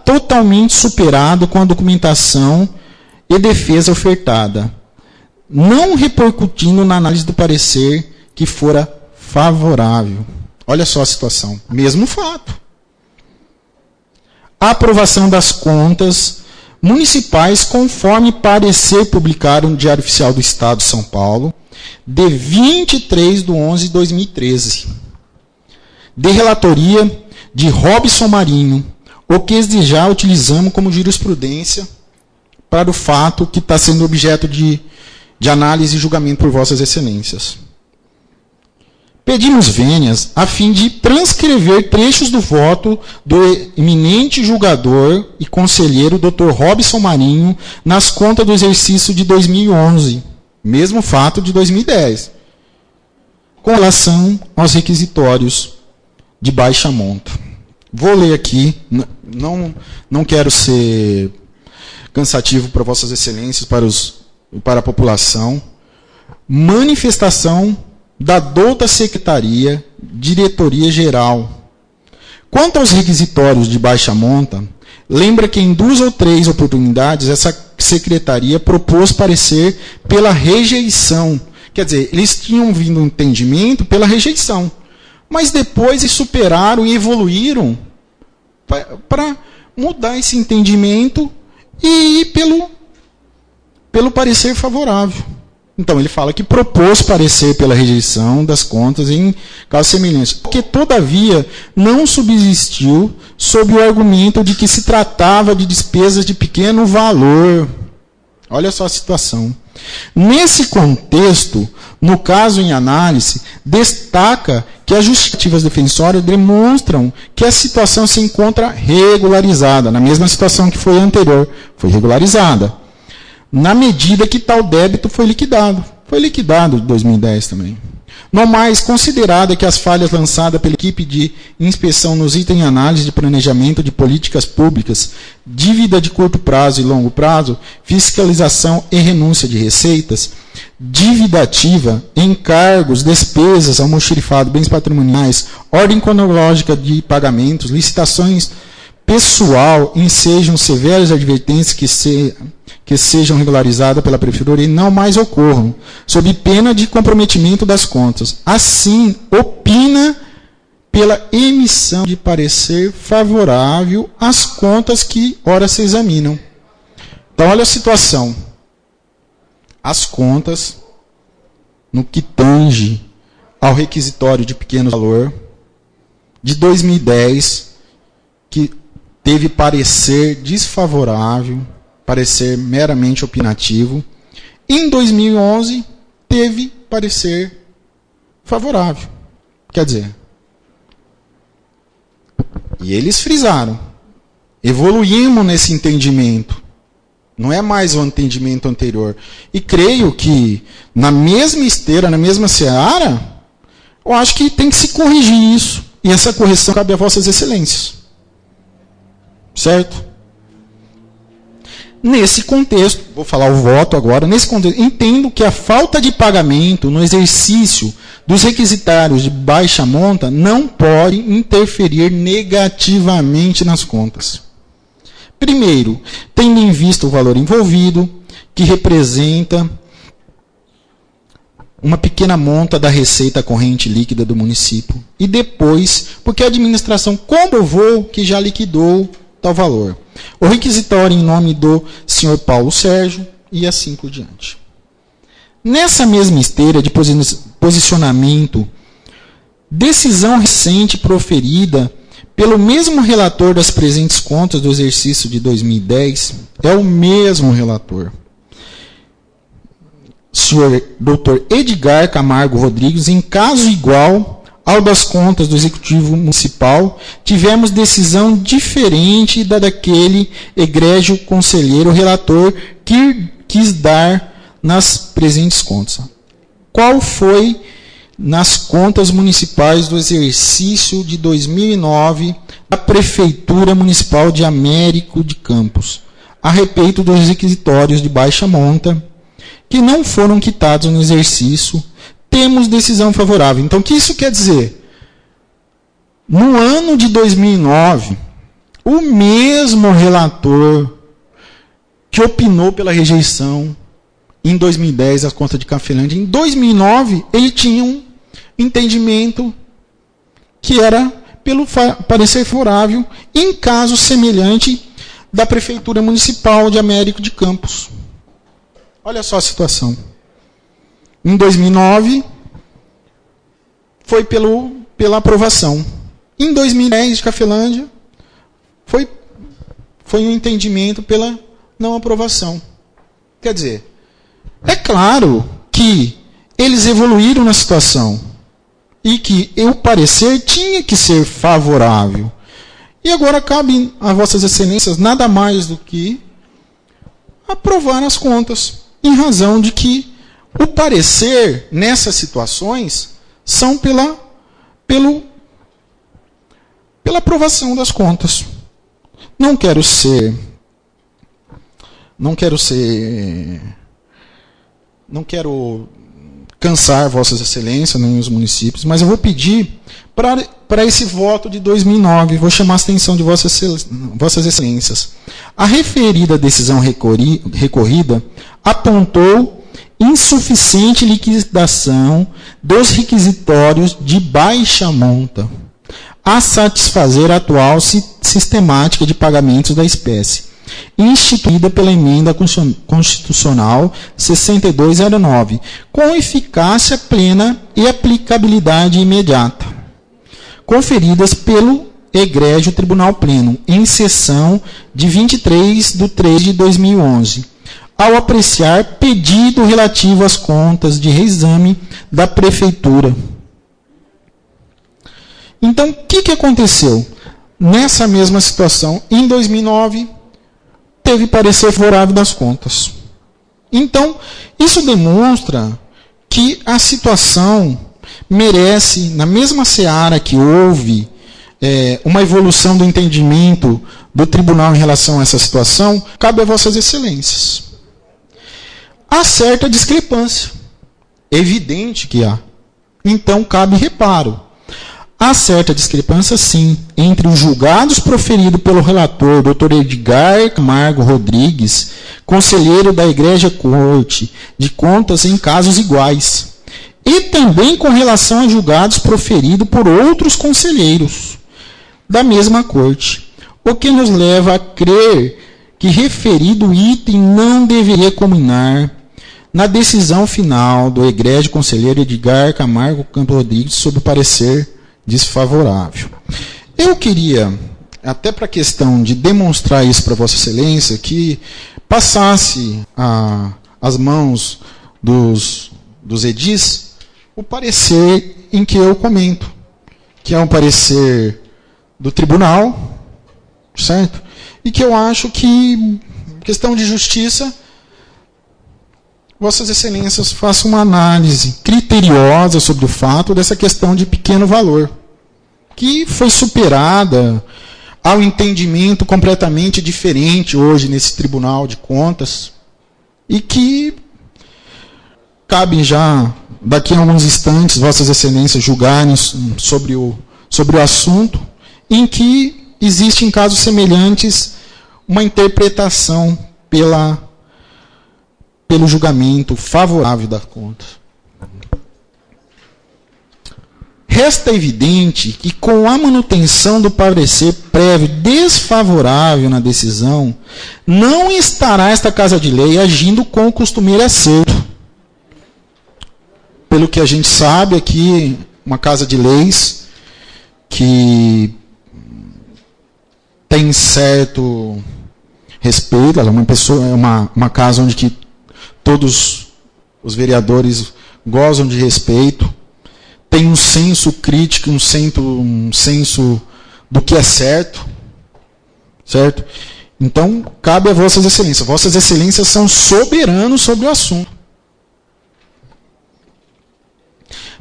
totalmente superado com a documentação e defesa ofertada, não repercutindo na análise do parecer que fora favorável. Olha só a situação, mesmo fato. A aprovação das contas municipais conforme parecer publicado no Diário Oficial do Estado de São Paulo, de 23/11/2013, de relatoria de Robson Marinho, o que desde já utilizamos como jurisprudência para o fato que está sendo objeto de análise e julgamento por Vossas Excelências. Pedimos vênias a fim de transcrever trechos do voto do eminente julgador e conselheiro Dr. Robson Marinho nas contas do exercício de 2011, mesmo fato de 2010, com relação aos requisitórios de baixa monta. Vou ler aqui, não quero ser cansativo para Vossas Excelências, para a população. Manifestação da douta Secretaria, Diretoria Geral. Quanto aos requisitórios de baixa monta, lembra que em 2 ou 3 oportunidades essa Secretaria propôs parecer pela rejeição. Quer dizer, eles tinham vindo um entendimento pela rejeição. Mas depois eles superaram e evoluíram para mudar esse entendimento e ir pelo parecer favorável. Então, ele fala que propôs parecer pela rejeição das contas em casos semelhantes, porque, todavia, não subsistiu sob o argumento de que se tratava de despesas de pequeno valor. Olha só a situação. Nesse contexto, no caso em análise, destaca que as justificativas defensórias demonstram que a situação se encontra regularizada, na mesma situação que foi anterior, foi regularizada, na medida que tal débito foi liquidado. Foi liquidado em 2010 também. No mais, considerada que as falhas lançadas pela equipe de inspeção nos itens de análise de planejamento de políticas públicas, dívida de curto prazo e longo prazo, fiscalização e renúncia de receitas, dívida ativa, encargos, despesas, almoxarifado, bens patrimoniais, ordem cronológica de pagamentos, licitações pessoal, ensejam severas advertências que sejam regularizadas pela Prefeitura e não mais ocorram, sob pena de comprometimento das contas. Assim, opina pela emissão de parecer favorável às contas que ora se examinam. Então, olha a situação. As contas, no que tange ao requisitório de pequeno valor, de 2010, que teve parecer desfavorável, parecer meramente opinativo. Em 2011, teve parecer favorável. Quer dizer, e eles frisaram, evoluímos nesse entendimento. Não é mais o entendimento anterior. E creio que, na mesma esteira, na mesma seara, eu acho que tem que se corrigir isso. E essa correção cabe a vossas excelências. Certo? Nesse contexto, vou falar o voto agora, nesse contexto, entendo que a falta de pagamento no exercício dos requisitários de baixa monta não pode interferir negativamente nas contas. Primeiro, tendo em vista o valor envolvido, que representa uma pequena monta da receita corrente líquida do município. E depois, porque a administração comprovou que já liquidou tal valor. O requisitório em nome do senhor Paulo Sérgio e assim por diante. Nessa mesma esteira de posicionamento, decisão recente proferida pelo mesmo relator das presentes contas do exercício de 2010, é o mesmo relator. Senhor Dr. Edgar Camargo Rodrigues, em caso igual ao das contas do Executivo Municipal, tivemos decisão diferente da daquele egrégio conselheiro relator que quis dar nas presentes contas. Qual foi nas contas municipais do exercício de 2009 da Prefeitura Municipal de Américo de Campos, a respeito dos requisitórios de baixa monta, que não foram quitados no exercício, temos decisão favorável. Então, o que isso quer dizer? No ano de 2009, o mesmo relator que opinou pela rejeição em 2010 as contas de Cafelândia, em 2009 ele tinha um entendimento que era pelo parecer favorável em caso semelhante da Prefeitura Municipal de Américo de Campos. Olha só a situação. Em 2009, foi pela aprovação. Em 2010, de Cafelândia, foi um entendimento pela não aprovação. Quer dizer, é claro que eles evoluíram na situação e que o parecer tinha que ser favorável. E agora cabe a vossas excelências nada mais do que aprovar as contas, em razão de que o parecer, nessas situações, são pela aprovação das contas. Não quero cansar vossas excelências, nem os municípios, mas eu vou pedir para esse voto de 2009, vou chamar a atenção de vossas excelências. A referida decisão recorrida apontou insuficiente liquidação dos requisitórios de baixa monta a satisfazer a atual sistemática de pagamentos da espécie, instituída pela Emenda Constitucional 6209, com eficácia plena e aplicabilidade imediata, conferidas pelo egrégio Tribunal Pleno, em sessão de 23/3/2011, ao apreciar pedido relativo às contas de reexame da Prefeitura. Então, o que aconteceu? Nessa mesma situação, em 2009, teve parecer favorável das contas. Então, isso demonstra que a situação merece, na mesma seara que houve uma evolução do entendimento do tribunal em relação a essa situação, cabe a vossas excelências. Há certa discrepância. É evidente que há. Então, cabe reparo. Há certa discrepância, sim, entre os julgados proferidos pelo relator, Dr. Edgar Camargo Rodrigues, conselheiro da Egrégia Corte de Contas em casos iguais, e também com relação a julgados proferidos por outros conselheiros da mesma Corte, o que nos leva a crer que referido item não deveria culminar na decisão final do Egrégio Conselheiro Edgar Camargo Campos Rodrigues sobre o parecer desfavorável. Eu queria, até para a questão de demonstrar isso para Vossa Excelência, que passasse às mãos dos edis o parecer em que eu comento, que é um parecer do tribunal, certo? E que eu acho que, questão de justiça, Vossas Excelências façam uma análise criteriosa sobre o fato dessa questão de pequeno valor, que foi superada ao entendimento completamente diferente hoje nesse Tribunal de Contas, e que cabe já, daqui a alguns instantes, Vossas Excelências julgarem sobre o assunto, em que existe em casos semelhantes uma interpretação pelo julgamento favorável da conta. Resta evidente que, com a manutenção do parecer prévio desfavorável na decisão, não estará esta Casa de Lei agindo com o costumeiro acerto. Pelo que a gente sabe aqui, uma Casa de Leis que tem certo respeito, ela é uma casa onde que todos os vereadores gozam de respeito, tem um senso crítico, um senso do que é certo, certo? Então, cabe a Vossas Excelências. Vossas Excelências são soberanos sobre o assunto.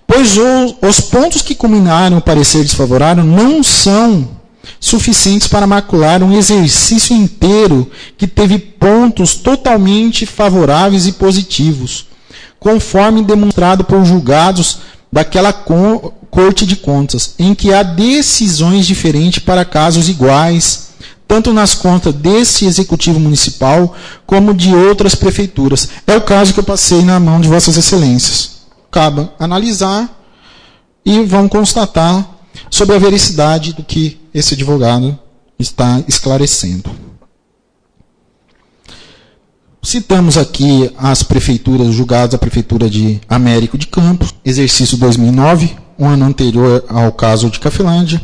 Pois os pontos que culminaram o parecer desfavorável não são suficientes para macular um exercício inteiro que teve pontos totalmente favoráveis e positivos, conforme demonstrado por julgados daquela Corte de Contas, em que há decisões diferentes para casos iguais, tanto nas contas desse Executivo Municipal, como de outras prefeituras. É o caso que eu passei na mão de Vossas Excelências. Cabe analisar e vão constatar sobre a veracidade do que esse advogado está esclarecendo. Citamos aqui as prefeituras julgadas, a Prefeitura de Américo de Campos, exercício 2009, um ano anterior ao caso de Cafelândia,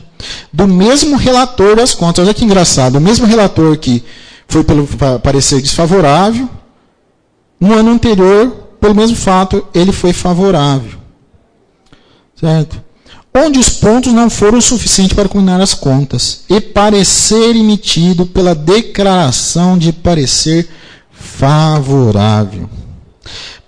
do mesmo relator das contas. Olha que engraçado, o mesmo relator que foi pelo parecer desfavorável, no ano anterior, pelo mesmo fato, ele foi favorável. Certo? Onde os pontos não foram suficientes para culminar as contas, e parecer emitido pela declaração de parecer favorável.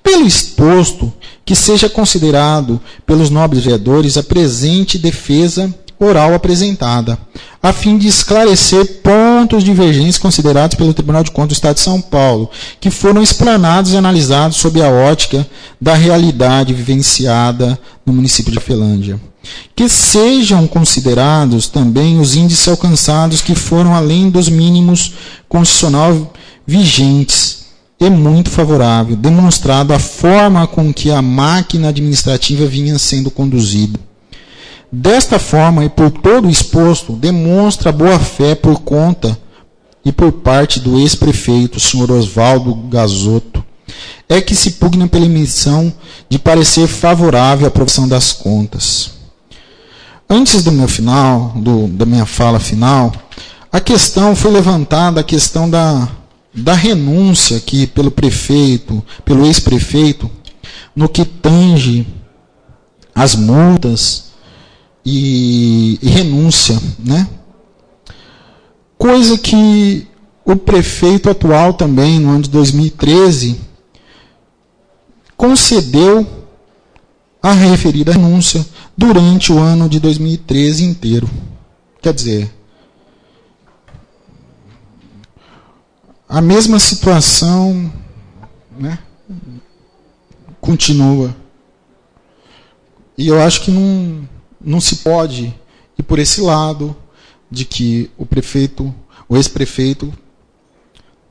Pelo exposto, que seja considerado pelos nobres vereadores a presente defesa oral apresentada, a fim de esclarecer pontos divergentes considerados pelo Tribunal de Contas do Estado de São Paulo, que foram explanados e analisados sob a ótica da realidade vivenciada no município de Cafelândia. Que sejam considerados também os índices alcançados que foram além dos mínimos constitucionais vigentes e muito favorável, demonstrado a forma com que a máquina administrativa vinha sendo conduzida. Desta forma, e por todo o exposto, demonstra boa-fé por conta e por parte do ex-prefeito, senhor Oswaldo Gazotto, é que se pugna pela emissão de parecer favorável à aprovação das contas. Antes do da minha fala final, a questão foi levantada, a questão da renúncia aqui pelo prefeito, pelo ex-prefeito, no que tange as multas e renúncia, né? Coisa que o prefeito atual também, no ano de 2013, concedeu a referida renúncia durante o ano de 2013 inteiro. Quer dizer, a mesma situação, né, continua. E eu acho que não se pode ir por esse lado de que o ex-prefeito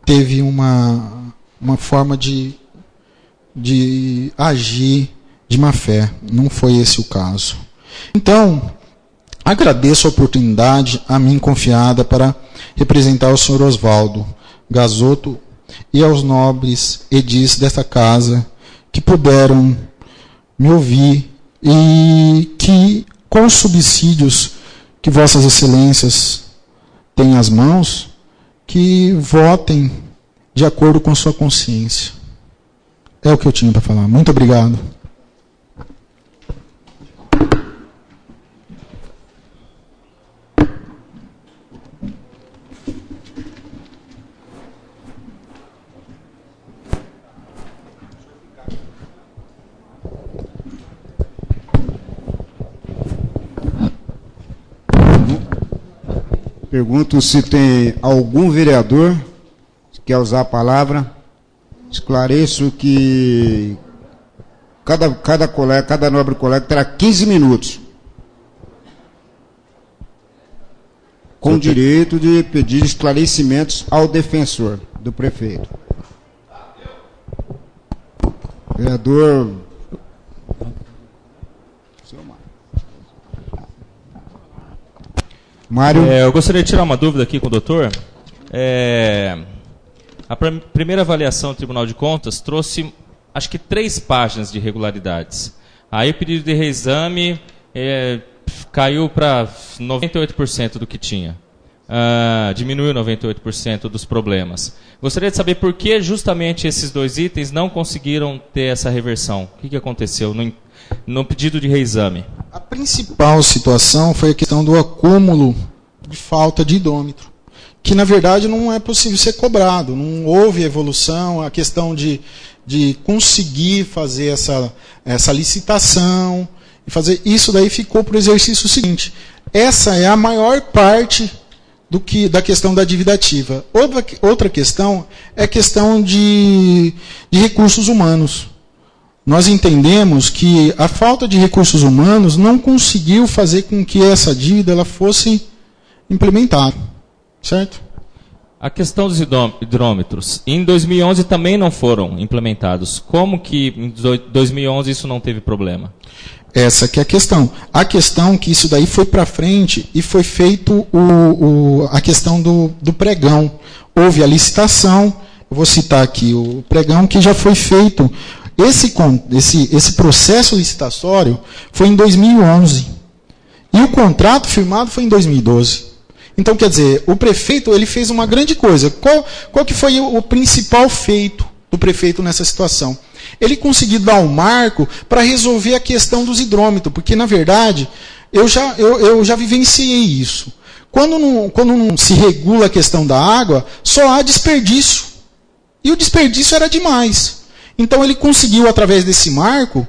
teve uma forma de agir de má fé. Não foi esse o caso. Então, agradeço a oportunidade a mim confiada para representar o senhor Oswaldo Gazoto e aos nobres edis desta casa que puderam me ouvir e que, com os subsídios que vossas excelências têm às mãos, que votem de acordo com sua consciência. É o que eu tinha para falar. Muito obrigado. Pergunto se tem algum vereador que quer usar a palavra. Esclareço que cada nobre colega terá 15 minutos. Com direito de pedir esclarecimentos ao defensor do prefeito. Vereador Mário. Eu gostaria de tirar uma dúvida aqui com o doutor. A primeira avaliação do Tribunal de Contas trouxe, acho que 3 páginas de irregularidades. Aí o pedido de reexame caiu para 98% do que tinha. Diminuiu 98% dos problemas. Gostaria de saber por que justamente esses 2 itens não conseguiram ter essa reversão. O que aconteceu no pedido de reexame? A principal situação foi a questão do acúmulo de falta de idômetro, que na verdade não é possível ser cobrado, não houve evolução, a questão de conseguir fazer essa licitação, e fazer isso daí ficou para o exercício seguinte. Essa é a maior parte da questão da dívida ativa. Outra questão é a questão de recursos humanos. Nós entendemos que a falta de recursos humanos não conseguiu fazer com que essa dívida ela fosse implementada. Certo? A questão dos hidrômetros. Em 2011 também não foram implementados. Como que em 2011 isso não teve problema? Essa que é a questão. A questão é que isso daí foi para frente e foi feito a questão do pregão. Houve a licitação, eu vou citar aqui o pregão que já foi feito. Esse processo licitatório foi em 2011. E o contrato firmado foi em 2012. Então, quer dizer, o prefeito ele fez uma grande coisa. Qual que foi o principal feito do prefeito nessa situação? Ele conseguiu dar um marco para resolver a questão dos hidrômetros, porque, na verdade, eu já vivenciei isso. Quando não se regula a questão da água, só há desperdício. E o desperdício era demais. Então, ele conseguiu, através desse marco,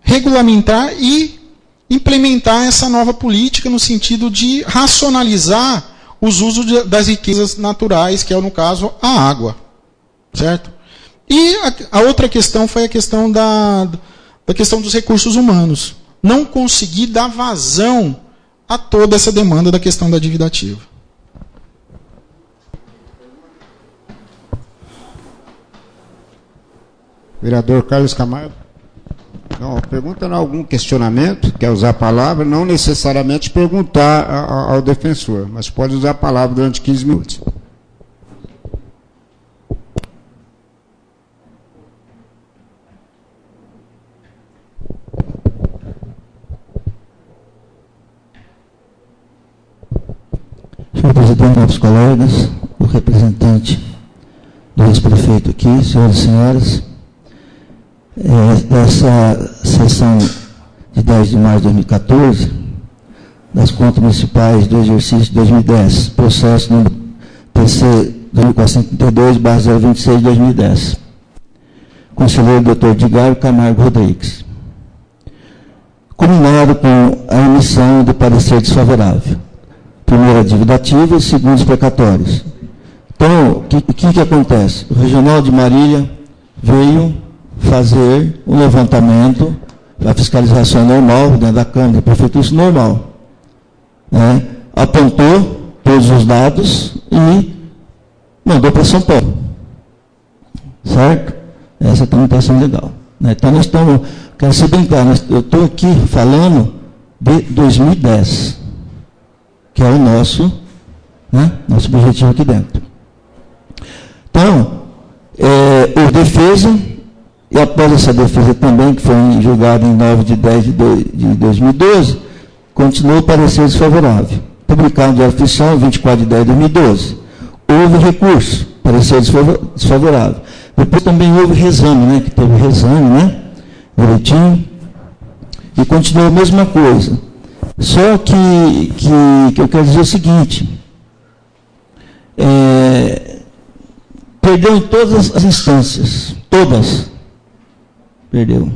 regulamentar e implementar essa nova política no sentido de racionalizar os usos das riquezas naturais, que é, no caso, a água. Certo? E a outra questão foi a questão da questão dos recursos humanos. Não conseguir dar vazão a toda essa demanda da questão da dívida ativa. Vereador Carlos Camargo. Não, pergunta não, algum questionamento, quer usar a palavra, não necessariamente perguntar ao defensor, mas pode usar a palavra durante 15 minutos. Senhor presidente, novos colegas, o representante do ex-prefeito aqui, senhoras e senhores. Essa sessão de 10 de março de 2014, das contas municipais do exercício de 2010, processo número PC 2432/026 de 2010. Conselheiro Dr. Edgar Camargo Rodrigues. Combinado com a emissão de parecer desfavorável. Primeiro, a dívida ativa e segundo, os precatórios. Então, o que acontece? O Regional de Marília veio fazer um levantamento, a fiscalização normal, dentro da Câmara, da Prefeitura, isso normal. Né? Apontou todos os dados e mandou para São Paulo. Certo? Essa é a tramitação legal. Né? Então, nós estamos, quero ser bem claro, eu estou aqui falando de 2010, que é o nosso objetivo aqui dentro. Então, houve defesa, e após essa defesa também, que foi julgada em 9 de 10 de 2012, continuou o parecer desfavorável. Publicado no Diário Oficial, 24 de 10 de 2012. Houve recurso, parecer desfavorável. Depois também houve reexame, né? Que teve reexame, né? Direitinho. E continuou a mesma coisa. Só que eu quero dizer o seguinte. Perdeu em todas as instâncias. Todas. Perdeu.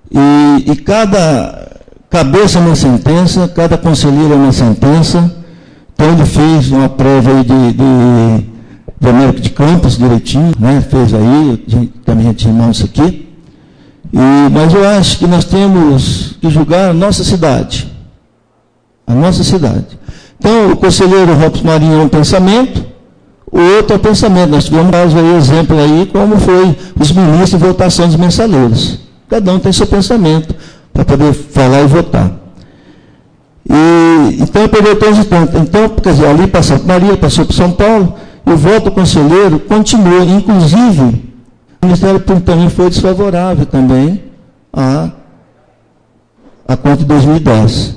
E cada cabeça uma sentença, cada conselheiro uma sentença. Então ele fez uma prova aí de Américo de Campos, direitinho, né? Fez aí, também retimamos isso aqui. Mas eu acho que nós temos que julgar a nossa cidade. A nossa cidade. Então, o conselheiro Robson Marinho é um pensamento, o outro é um pensamento. Nós tivemos aí exemplo aí, como foi os ministros em votação dos mensaleiros. Cada um tem seu pensamento para poder falar e votar. Então, perdeu todos os pontos. Então, quer dizer, ali para Santa Maria, passou para São Paulo, e o voto do conselheiro continuou. Inclusive, o Ministério Público também foi desfavorável também à conta de 2010.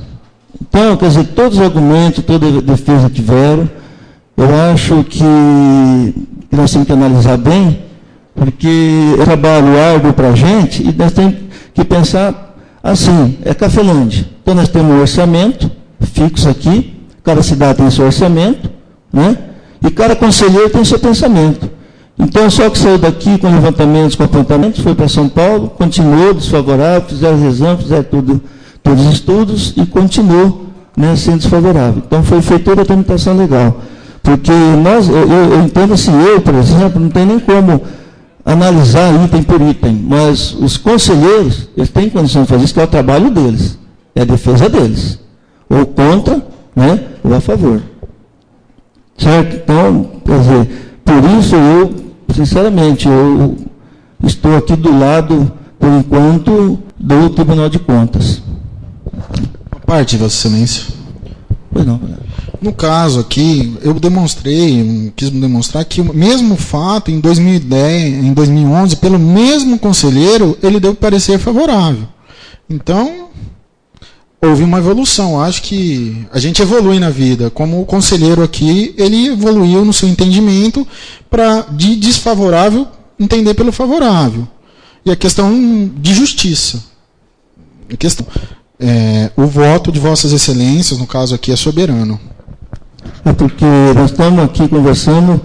Então, quer dizer, todos os argumentos, toda a defesa tiveram. Eu acho que nós temos que analisar bem, porque é trabalho árduo para a gente, e nós temos que pensar assim, é Cafelândia. Então, nós temos um orçamento fixo aqui, cada cidade tem seu orçamento, né? E cada conselheiro tem seu pensamento. Então, só que saiu daqui com levantamentos, com apontamentos, foi para São Paulo, continuou desfavorável, fizeram exame, fizeram todos os estudos e continuou, né, sendo desfavorável. Então, foi feita toda a tramitação legal. Porque eu entendo assim, por exemplo, não tem nem como analisar item por item, mas os conselheiros, eles têm condição de fazer isso, que é o trabalho deles, é a defesa deles. Ou contra, né, ou a favor. Certo? Então, quer dizer, por isso eu, sinceramente, eu estou aqui do lado, por enquanto, do Tribunal de Contas. Uma parte, Vossa Excelência. Pois não. No caso aqui, eu quis demonstrar que o mesmo fato, em 2010, em 2011, pelo mesmo conselheiro, ele deu parecer favorável. Então, houve uma evolução. Acho que a gente evolui na vida. Como o conselheiro aqui, ele evoluiu no seu entendimento para, de desfavorável, entender pelo favorável. E a questão de justiça. A questão, o voto de Vossas Excelências, no caso aqui, é soberano. É porque nós estamos aqui conversando,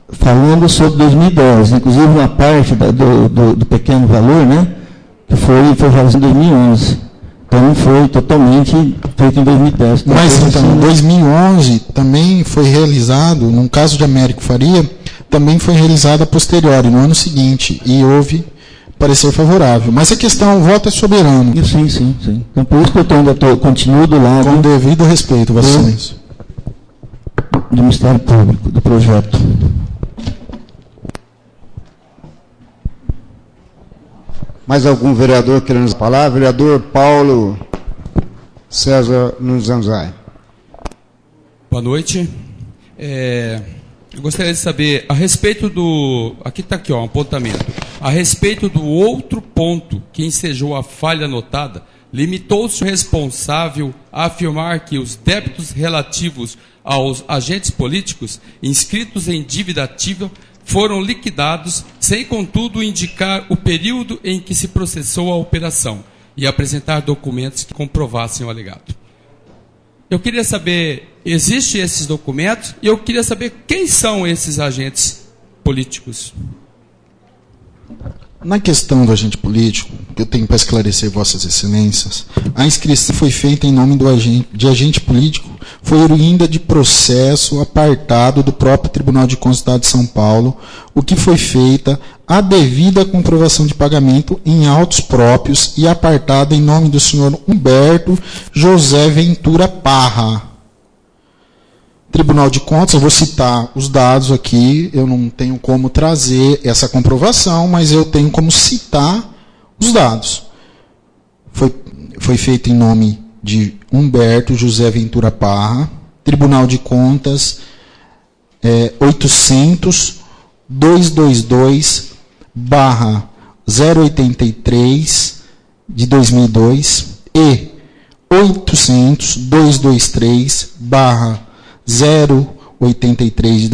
falando sobre 2010, inclusive uma parte do pequeno valor, né, que foi realizado em 2011. Então, não foi totalmente feito em 2010. Mas, então, em 2011 também foi realizado, no caso de Américo Faria, também foi realizado a posteriori, no ano seguinte, e houve parecer favorável. Mas a questão, o voto é soberano. Sim. Então, por isso que eu ainda continuo do lado... Com devido respeito, Vossa Excelência. Do Ministério Público, do projeto. Mais algum vereador querendo falar? Vereador Paulo César Nunes Zanzai. Boa noite. Eu gostaria de saber, a respeito do... Aqui está aqui, um apontamento. A respeito do outro ponto que ensejou a falha notada, limitou-se o responsável a afirmar que os débitos relativos aos agentes políticos inscritos em dívida ativa foram liquidados, sem, contudo, indicar o período em que se processou a operação e apresentar documentos que comprovassem o alegado. Eu queria saber, existem esses documentos, e eu queria saber quem são esses agentes políticos. Na questão do agente político, que eu tenho para esclarecer Vossas Excelências, a inscrição foi feita em nome de agente político, foi oriunda de processo apartado do próprio Tribunal de Contas do Estado de São Paulo, o que foi feita a devida comprovação de pagamento em autos próprios e apartado em nome do senhor Humberto José Ventura Parra. Tribunal de Contas, eu vou citar os dados aqui, eu não tenho como trazer essa comprovação, mas eu tenho como citar os dados. Foi feito em nome de Humberto José Ventura Parra, Tribunal de Contas 800-222/083 de 2002 e 800-223/083 de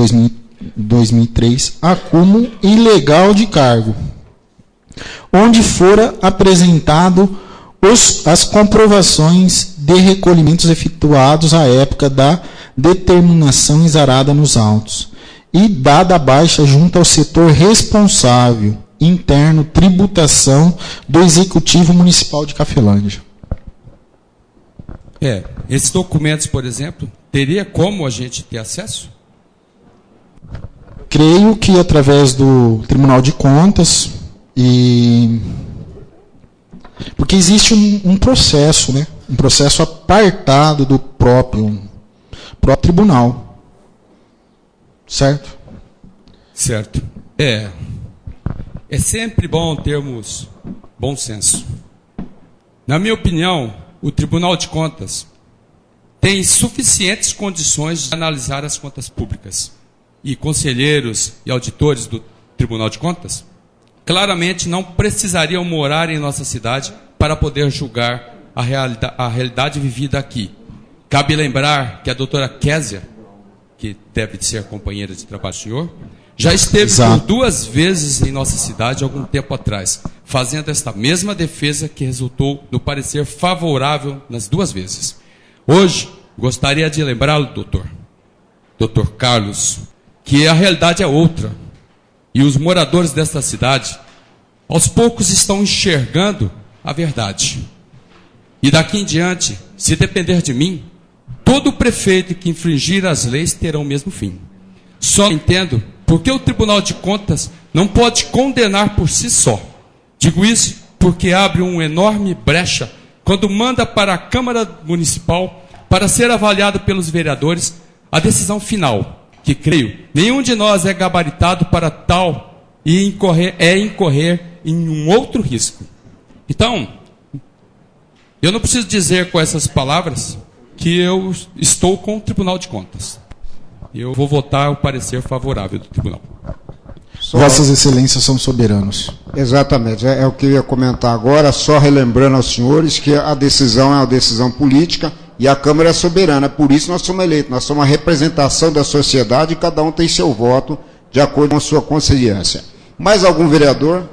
2003, acúmulo ilegal de cargo, onde fora apresentado as comprovações de recolhimentos efetuados à época da determinação exarada nos autos, e dada a baixa junto ao setor responsável, interno, tributação do Executivo Municipal de Cafelândia. Esses documentos, por exemplo, teria como a gente ter acesso? Creio que através do Tribunal de Contas, porque existe um processo, né? Um processo apartado do próprio tribunal. Certo? Certo. É sempre bom termos bom senso. Na minha opinião, o Tribunal de Contas tem suficientes condições de analisar as contas públicas. E conselheiros e auditores do Tribunal de Contas claramente não precisariam morar em nossa cidade para poder julgar a realidade vivida aqui. Cabe lembrar que a doutora Késia, que deve ser companheira de trabalho do senhor, já esteve por 2 vezes em nossa cidade algum tempo atrás, fazendo esta mesma defesa que resultou no parecer favorável nas 2 vezes. Hoje, gostaria de lembrá-lo, doutor Carlos, que a realidade é outra. E os moradores desta cidade, aos poucos, estão enxergando a verdade. E daqui em diante, se depender de mim, todo prefeito que infringir as leis terá o mesmo fim. Só entendo porque o Tribunal de Contas não pode condenar por si só. Digo isso porque abre uma enorme brecha quando manda para a Câmara Municipal para ser avaliado pelos vereadores a decisão final, que creio nenhum de nós é gabaritado para tal e incorrer em um outro risco. Então, eu não preciso dizer com essas palavras que eu estou com o Tribunal de Contas. Eu vou votar o parecer favorável do Tribunal. Vossas Excelências são soberanos. Exatamente, é o que eu ia comentar agora, só relembrando aos senhores que a decisão é uma decisão política e a Câmara é soberana, por isso nós somos eleitos, nós somos uma representação da sociedade e cada um tem seu voto de acordo com a sua consciência. Mais algum vereador?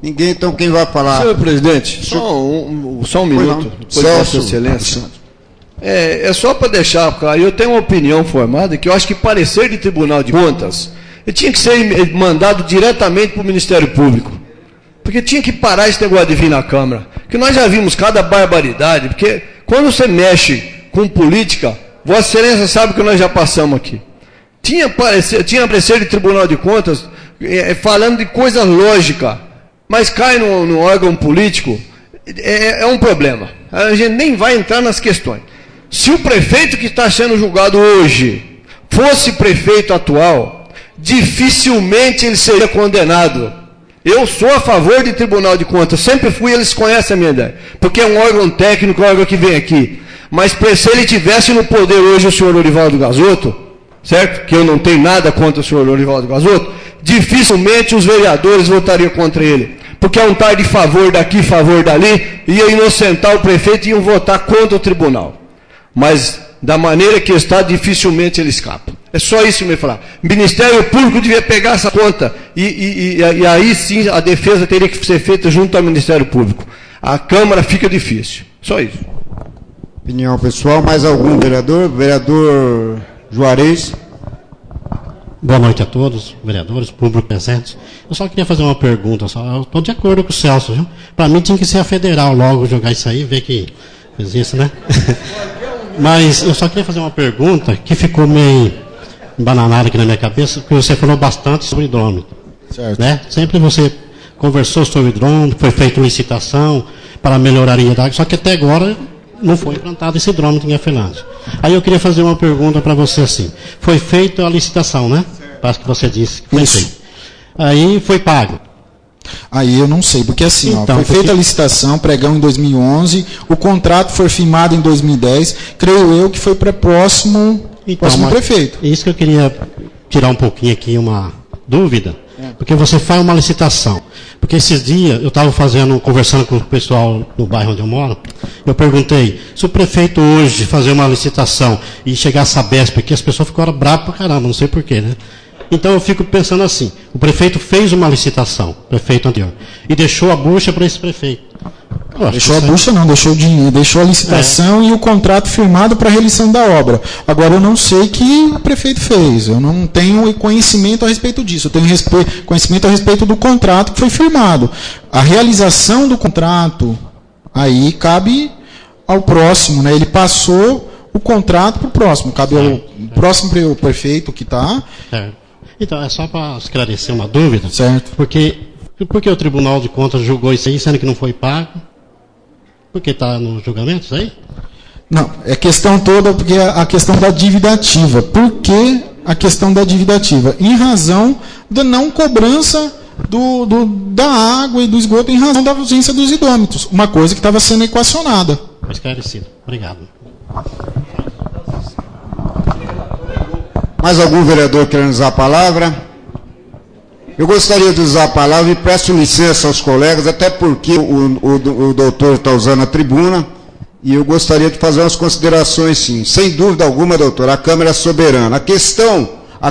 Ninguém, então quem vai falar? Senhor presidente, só um minuto, depois de Vossa Excelência. É só para deixar claro, eu tenho uma opinião formada que eu acho que parecer de Tribunal de Contas ele tinha que ser mandado diretamente para o Ministério Público. Porque tinha que parar esse negócio de vir na Câmara. Porque nós já vimos cada barbaridade, porque quando você mexe com política, Vossa Excelência sabe que nós já passamos aqui. Tinha parecer de Tribunal de Contas falando de coisa lógica, mas cai no órgão político, é um problema. A gente nem vai entrar nas questões. Se o prefeito que está sendo julgado hoje fosse prefeito atual, dificilmente ele seria condenado. Eu sou a favor de Tribunal de Contas, sempre fui, eles conhecem a minha ideia, porque é um órgão técnico, um órgão que vem aqui. Mas se ele tivesse no poder hoje o senhor Orivaldo Gazotto, certo? Que eu não tenho nada contra o senhor Orivaldo Gazotto, dificilmente os vereadores votariam contra ele. Porque é um tal de favor daqui, favor dali, ia inocentar o prefeito e iam votar contra o tribunal. Mas, da maneira que está, dificilmente ele escapa. É só isso que eu me falar. O Ministério Público devia pegar essa conta e aí sim a defesa teria que ser feita junto ao Ministério Público. A Câmara fica difícil. Só isso. Opinião pessoal, mais algum vereador? Vereador Juarez. Boa noite a todos, vereadores, público presentes. Eu só queria fazer uma pergunta. Eu estou de acordo com o Celso, viu? Para mim tinha que ser a federal logo jogar isso aí, ver que fez isso, né? Mas eu só queria fazer uma pergunta que ficou meio embananada aqui na minha cabeça, porque você falou bastante sobre hidrômetro. Certo. Né? Sempre você conversou sobre hidrômetro, foi feita licitação para melhoraria da água, só que até agora não foi implantado esse hidrômetro em Afelândia. Aí eu queria fazer uma pergunta para você assim. Foi feita a licitação, né? Parece que você disse que foi feito. Aí foi pago. Aí eu não sei, porque assim, Então, foi feita a licitação, pregão em 2011, o contrato foi firmado em 2010, creio eu que foi para próximo prefeito. Isso que eu queria tirar um pouquinho aqui uma dúvida, porque você faz uma licitação. Porque esses dias eu estava conversando com o pessoal no bairro onde eu moro, eu perguntei, se o prefeito hoje fazer uma licitação e chegar a Sabesp, porque as pessoas ficaram bravas pra caramba, não sei porquê, né? Então eu fico pensando assim, o prefeito fez uma licitação, prefeito anterior, e deixou a bucha para esse prefeito. Deixou a bucha não, deixou o dinheiro, deixou a licitação e o contrato firmado para a realização da obra. Agora eu não sei o que o prefeito fez, eu não tenho conhecimento a respeito disso, eu tenho conhecimento a respeito do contrato que foi firmado. A realização do contrato, aí cabe ao próximo, né? Ele passou o contrato para o próximo, cabe ao próximo prefeito que está. Então, é só para esclarecer uma dúvida. Certo. Porque o Tribunal de Contas julgou isso aí, sendo que não foi pago? Porque está no julgamento isso aí? Não, é questão toda, porque é a questão da dívida ativa. Por que a questão da dívida ativa? Em razão da não cobrança da água e do esgoto, em razão da ausência dos hidrômetros. Uma coisa que estava sendo equacionada. Foi esclarecido. Obrigado. Mais algum vereador querendo usar a palavra? Eu gostaria de usar a palavra e peço licença aos colegas, até porque o doutor está usando a tribuna, e eu gostaria de fazer umas considerações, sim. Sem dúvida alguma, doutor, a Câmara é soberana. A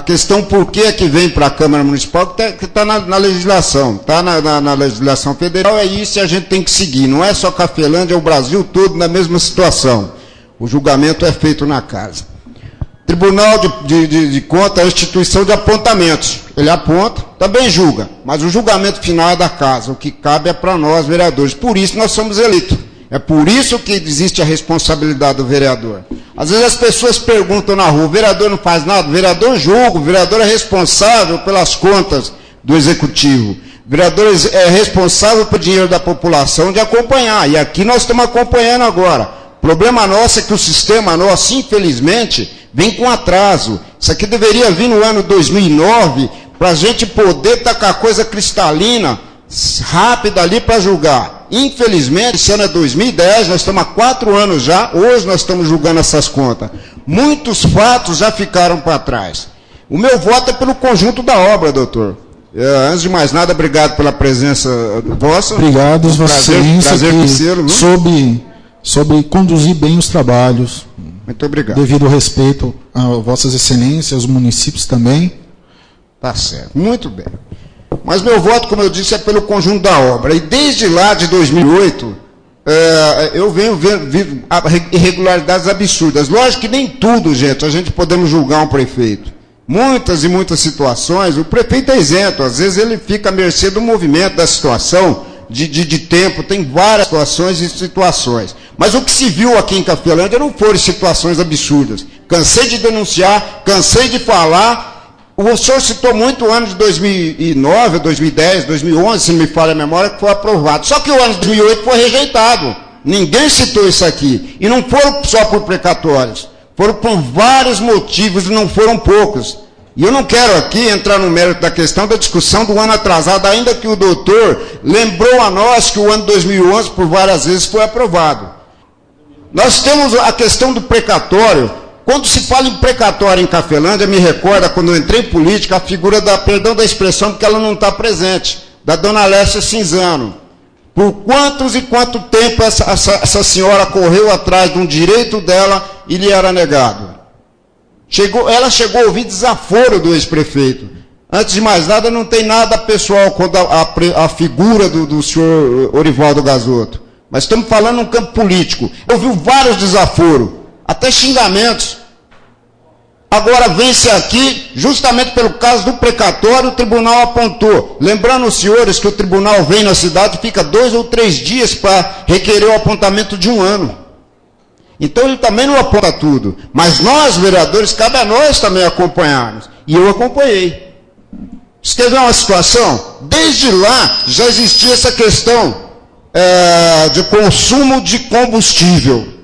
questão por que é que vem para a Câmara Municipal, que está na legislação, está na legislação federal, é isso e a gente tem que seguir. Não é só Cafelândia, é o Brasil todo na mesma situação. O julgamento é feito na casa. Tribunal de Contas é a instituição de apontamentos. Ele aponta, também julga, mas o julgamento final é da casa. O que cabe é para nós, vereadores. Por isso nós somos eleitos. É por isso que existe a responsabilidade do vereador. Às vezes as pessoas perguntam na rua, o vereador não faz nada? O vereador julga, o vereador é responsável pelas contas do executivo. O vereador é responsável pelo dinheiro da população de acompanhar. E aqui nós estamos acompanhando agora. O problema nosso é que o sistema nosso, infelizmente, vem com atraso. Isso aqui deveria vir no ano 2009, para a gente poder estar com a coisa cristalina, rápida ali para julgar. Infelizmente, esse ano é 2010, nós estamos há 4 anos já, hoje nós estamos julgando essas contas. Muitos fatos já ficaram para trás. O meu voto é pelo conjunto da obra, doutor. Antes de mais nada, obrigado pela presença vossa. Obrigado, Vossa Excelência, prazer conhecê-lo. Soube conduzir bem os trabalhos. Muito obrigado. Devido ao respeito a Vossas Excelências, aos municípios também. Tá certo, muito bem. Mas meu voto, como eu disse, é pelo conjunto da obra. E desde lá de 2008, eu venho vendo irregularidades absurdas. Lógico que nem tudo, gente, a gente podemos julgar um prefeito. Muitas e muitas situações, o prefeito é isento. Às vezes ele fica à mercê do movimento, da situação, de tempo. Tem várias situações e situações. Mas o que se viu aqui em Cafelândia não foram situações absurdas. Cansei de denunciar, cansei de falar. O senhor citou muito o ano de 2009, 2010, 2011, se não me falha a memória, que foi aprovado. Só que o ano de 2008 foi rejeitado. Ninguém citou isso aqui. E não foram só por precatórios. Foram por vários motivos e não foram poucos. E eu não quero aqui entrar no mérito da questão da discussão do ano atrasado, ainda que o doutor lembrou a nós que o ano 2011, por várias vezes, foi aprovado. Nós temos a questão do precatório. Quando se fala em precatório em Cafelândia, me recorda, quando eu entrei em política, a figura da, perdão da expressão, porque ela não está presente, da dona Lécia Cinzano. Por quantos e quanto tempo essa senhora correu atrás de um direito dela e lhe era negado? Ela chegou a ouvir desaforo do ex-prefeito. Antes de mais nada, não tem nada pessoal contra a figura do senhor Orivaldo Gazotto. Mas estamos falando num campo político. Eu vi vários desaforos, até xingamentos. Agora vem-se aqui, justamente pelo caso do precatório, o tribunal apontou. Lembrando os senhores que o tribunal vem na cidade e fica 2 ou 3 dias para requerer o apontamento de 1 ano. Então ele também não aponta tudo. Mas nós, vereadores, cabe a nós também acompanharmos. E eu acompanhei. Isso quer ver uma situação? Desde lá já existia essa questão de consumo de combustível.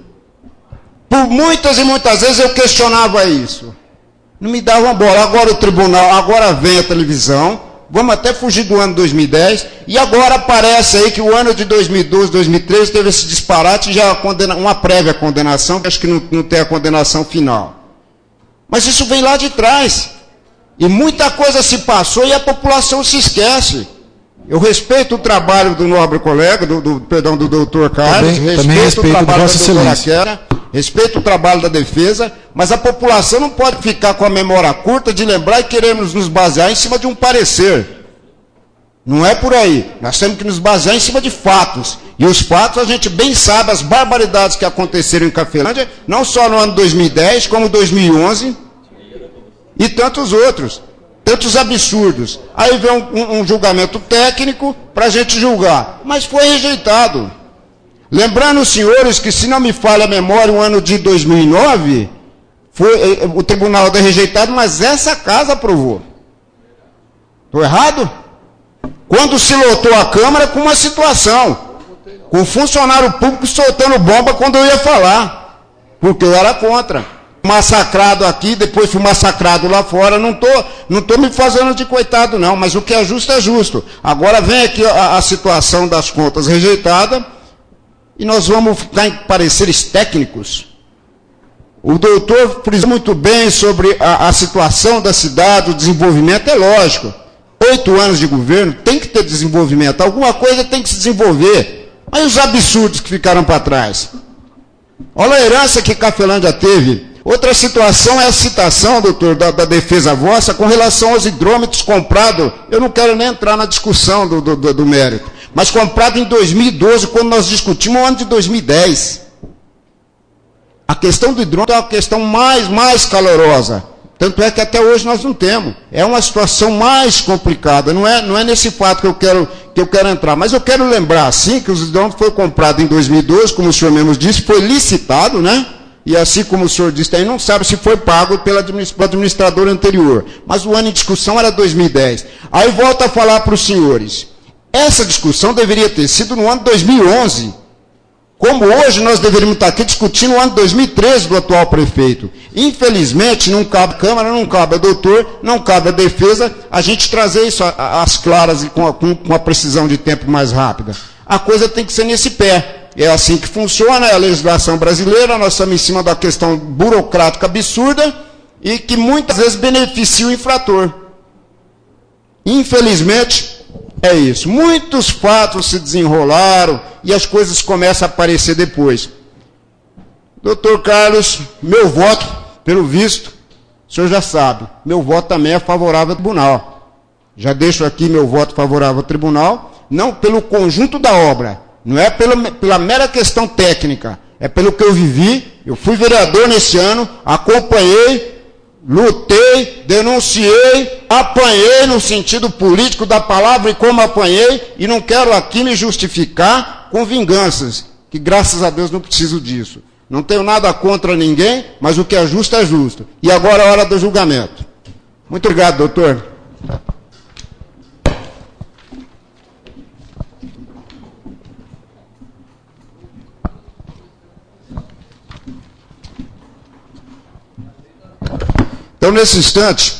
Por muitas e muitas vezes eu questionava isso. Não me davam bola. Agora o tribunal, agora vem a televisão, vamos até fugir do ano 2010, e agora aparece aí que o ano de 2012, 2013 teve esse disparate, já uma prévia condenação, que acho que não tem a condenação final. Mas isso vem lá de trás. E muita coisa se passou e a população se esquece. Eu respeito o trabalho do nobre colega, do doutor Carlos, respeito o trabalho da doutora Quera, respeito o trabalho da defesa, mas a população não pode ficar com a memória curta de lembrar e queremos nos basear em cima de um parecer. Não é por aí. Nós temos que nos basear em cima de fatos. E os fatos a gente bem sabe, as barbaridades que aconteceram em Cafelândia, não só no ano 2010, como 2011, e tantos outros. Tantos absurdos. Aí vem um julgamento técnico para a gente julgar. Mas foi rejeitado. Lembrando os senhores que, se não me falha a memória, o ano de 2009, o tribunal deu rejeitado, mas essa casa aprovou. Estou errado? Quando se lotou a Câmara com uma situação, com funcionário público soltando bomba quando eu ia falar, porque eu era contra. Massacrado aqui, depois fui massacrado lá fora, não tô me fazendo de coitado não, mas o que é justo é justo. Agora vem aqui a situação das contas rejeitada e nós vamos ficar em pareceres técnicos. O doutor frisou muito bem sobre a situação da cidade, o desenvolvimento, é lógico. 8 anos de governo, tem que ter desenvolvimento, alguma coisa tem que se desenvolver. Mas os absurdos que ficaram para trás. Olha a herança que Cafelândia teve. Outra situação é a citação, doutor, da defesa vossa com relação aos hidrômetros comprados. Eu não quero nem entrar na discussão do mérito, mas comprado em 2012, quando nós discutimos o ano de 2010. A questão do hidrômetro é uma questão mais calorosa. Tanto é que até hoje nós não temos. É uma situação mais complicada. Não é nesse fato que eu quero entrar. Mas eu quero lembrar, sim, que os hidrômetros foram comprados em 2012, como o senhor mesmo disse, foi licitado, né? E assim como o senhor disse, aí não sabe se foi pago pelo administrador anterior. Mas o ano em discussão era 2010. Aí volta a falar para os senhores. Essa discussão deveria ter sido no ano 2011. Como hoje nós deveríamos estar aqui discutindo o ano 2013 do atual prefeito. Infelizmente, não cabe a Câmara, não cabe a doutor, não cabe a defesa, a gente trazer isso às claras e com a precisão de tempo mais rápida. A coisa tem que ser nesse pé. É assim que funciona, é a legislação brasileira, nós estamos em cima da questão burocrática absurda e que muitas vezes beneficia o infrator. Infelizmente, é isso. Muitos fatos se desenrolaram e as coisas começam a aparecer depois. Doutor Carlos, meu voto, pelo visto, o senhor já sabe, meu voto também é favorável ao tribunal. Já deixo aqui meu voto favorável ao tribunal, não pelo conjunto da obra, não é pela mera questão técnica, é pelo que eu vivi. Eu fui vereador nesse ano, acompanhei, lutei, denunciei, apanhei no sentido político da palavra e como apanhei, e não quero aqui me justificar com vinganças, que graças a Deus não preciso disso. Não tenho nada contra ninguém, mas o que é justo é justo. E agora é a hora do julgamento. Muito obrigado, doutor. Então, nesse instante,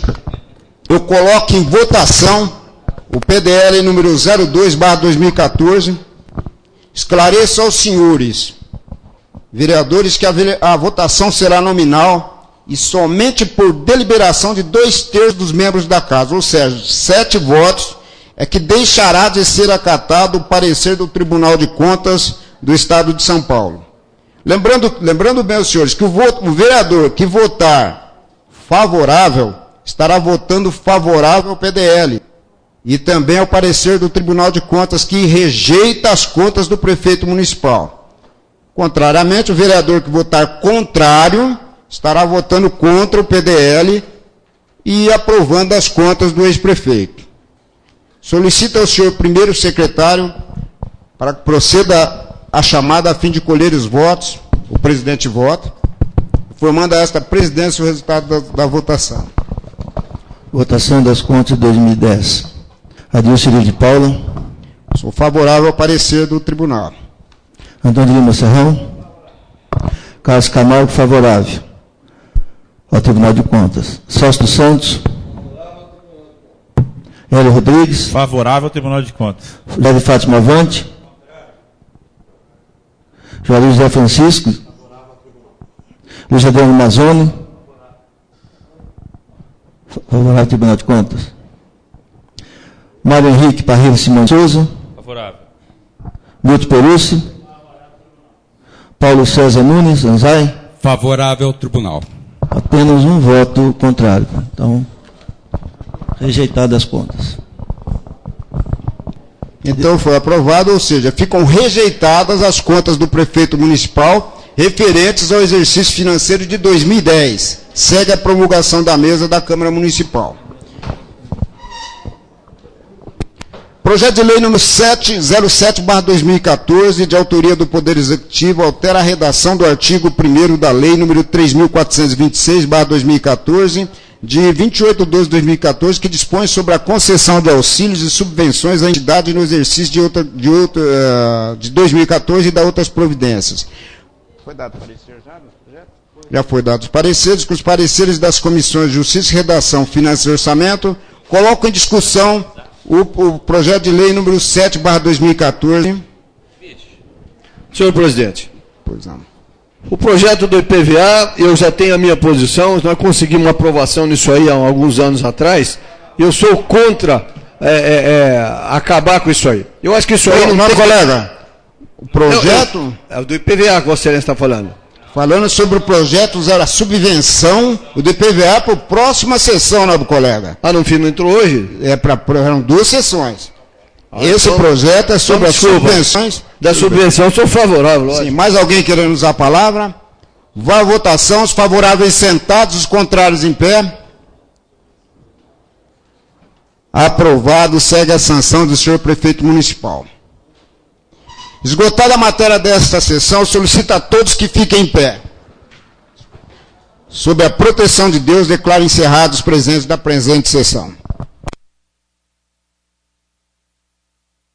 eu coloco em votação o PDL número 02/2014. Esclareço aos senhores vereadores que a votação será nominal e somente por deliberação de 2/3 dos membros da Casa, ou seja, 7 votos, é que deixará de ser acatado o parecer do Tribunal de Contas do Estado de São Paulo. Lembrando bem, os senhores, que o vereador que votar favorável estará votando favorável ao PDL e também ao parecer do Tribunal de Contas, que rejeita as contas do prefeito municipal. Contrariamente, o vereador que votar contrário estará votando contra o PDL e aprovando as contas do ex-prefeito. Solicito ao senhor primeiro secretário para que proceda a chamada a fim de colher os votos. O presidente vota, informando a esta presidência o resultado da votação. Votação das contas de 2010. Adilson de Paula. Sou favorável ao parecer do tribunal. Antônio de Lima Serrão. Carlos Camargo, favorável ao Tribunal de Contas. Celso dos Santos. Hélio Rodrigues. Favorável ao Tribunal de Contas. Leve Fátima Avante. João José Francisco. Luiz Adriano Mazzoni. Favorável ao Tribunal de Contas. Mário Henrique Parreira Simão Souza. Favorável. Milton Perucci. Paulo César Nunes Anzai. Favorável ao tribunal. Apenas um voto contrário. Então, rejeitadas as contas. Então foi aprovado, ou seja, ficam rejeitadas as contas do prefeito municipal referentes ao exercício financeiro de 2010. Segue a promulgação da mesa da Câmara Municipal. Projeto de lei número 707/2014, de autoria do Poder Executivo, altera a redação do artigo 1º da lei número 3.426/2014, de 28/12/2014, que dispõe sobre a concessão de auxílios e subvenções à entidade no exercício de 2014 e da outras providências. Foi dado parecer já no projeto? Já foi dado os pareceres, com os pareceres das comissões de Justiça, Redação, Finanças e Orçamento. Coloco em discussão o projeto de lei número 7/2014. Senhor presidente, Pois não. o projeto do IPVA, eu já tenho a minha posição, nós conseguimos uma aprovação nisso aí há alguns anos atrás, e eu sou contra acabar com isso aí. Eu acho que isso aí Não, colega, o projeto... É o do IPVA que você está falando. Falando sobre o projeto, usar a subvenção do IPVA para a próxima sessão, nobre colega. Ah, não entrou hoje? Eram 2 sessões. Esse então, projeto é sobre as desculpa. subvenções. Da subvenção, sou favorável, lógico. Sim, mais alguém querendo usar a palavra? Vai à votação, os favoráveis sentados, os contrários em pé. Aprovado, segue a sanção do senhor prefeito municipal. Esgotada a matéria desta sessão, solicito a todos que fiquem em pé. Sob a proteção de Deus, declaro encerrados os presentes da presente sessão.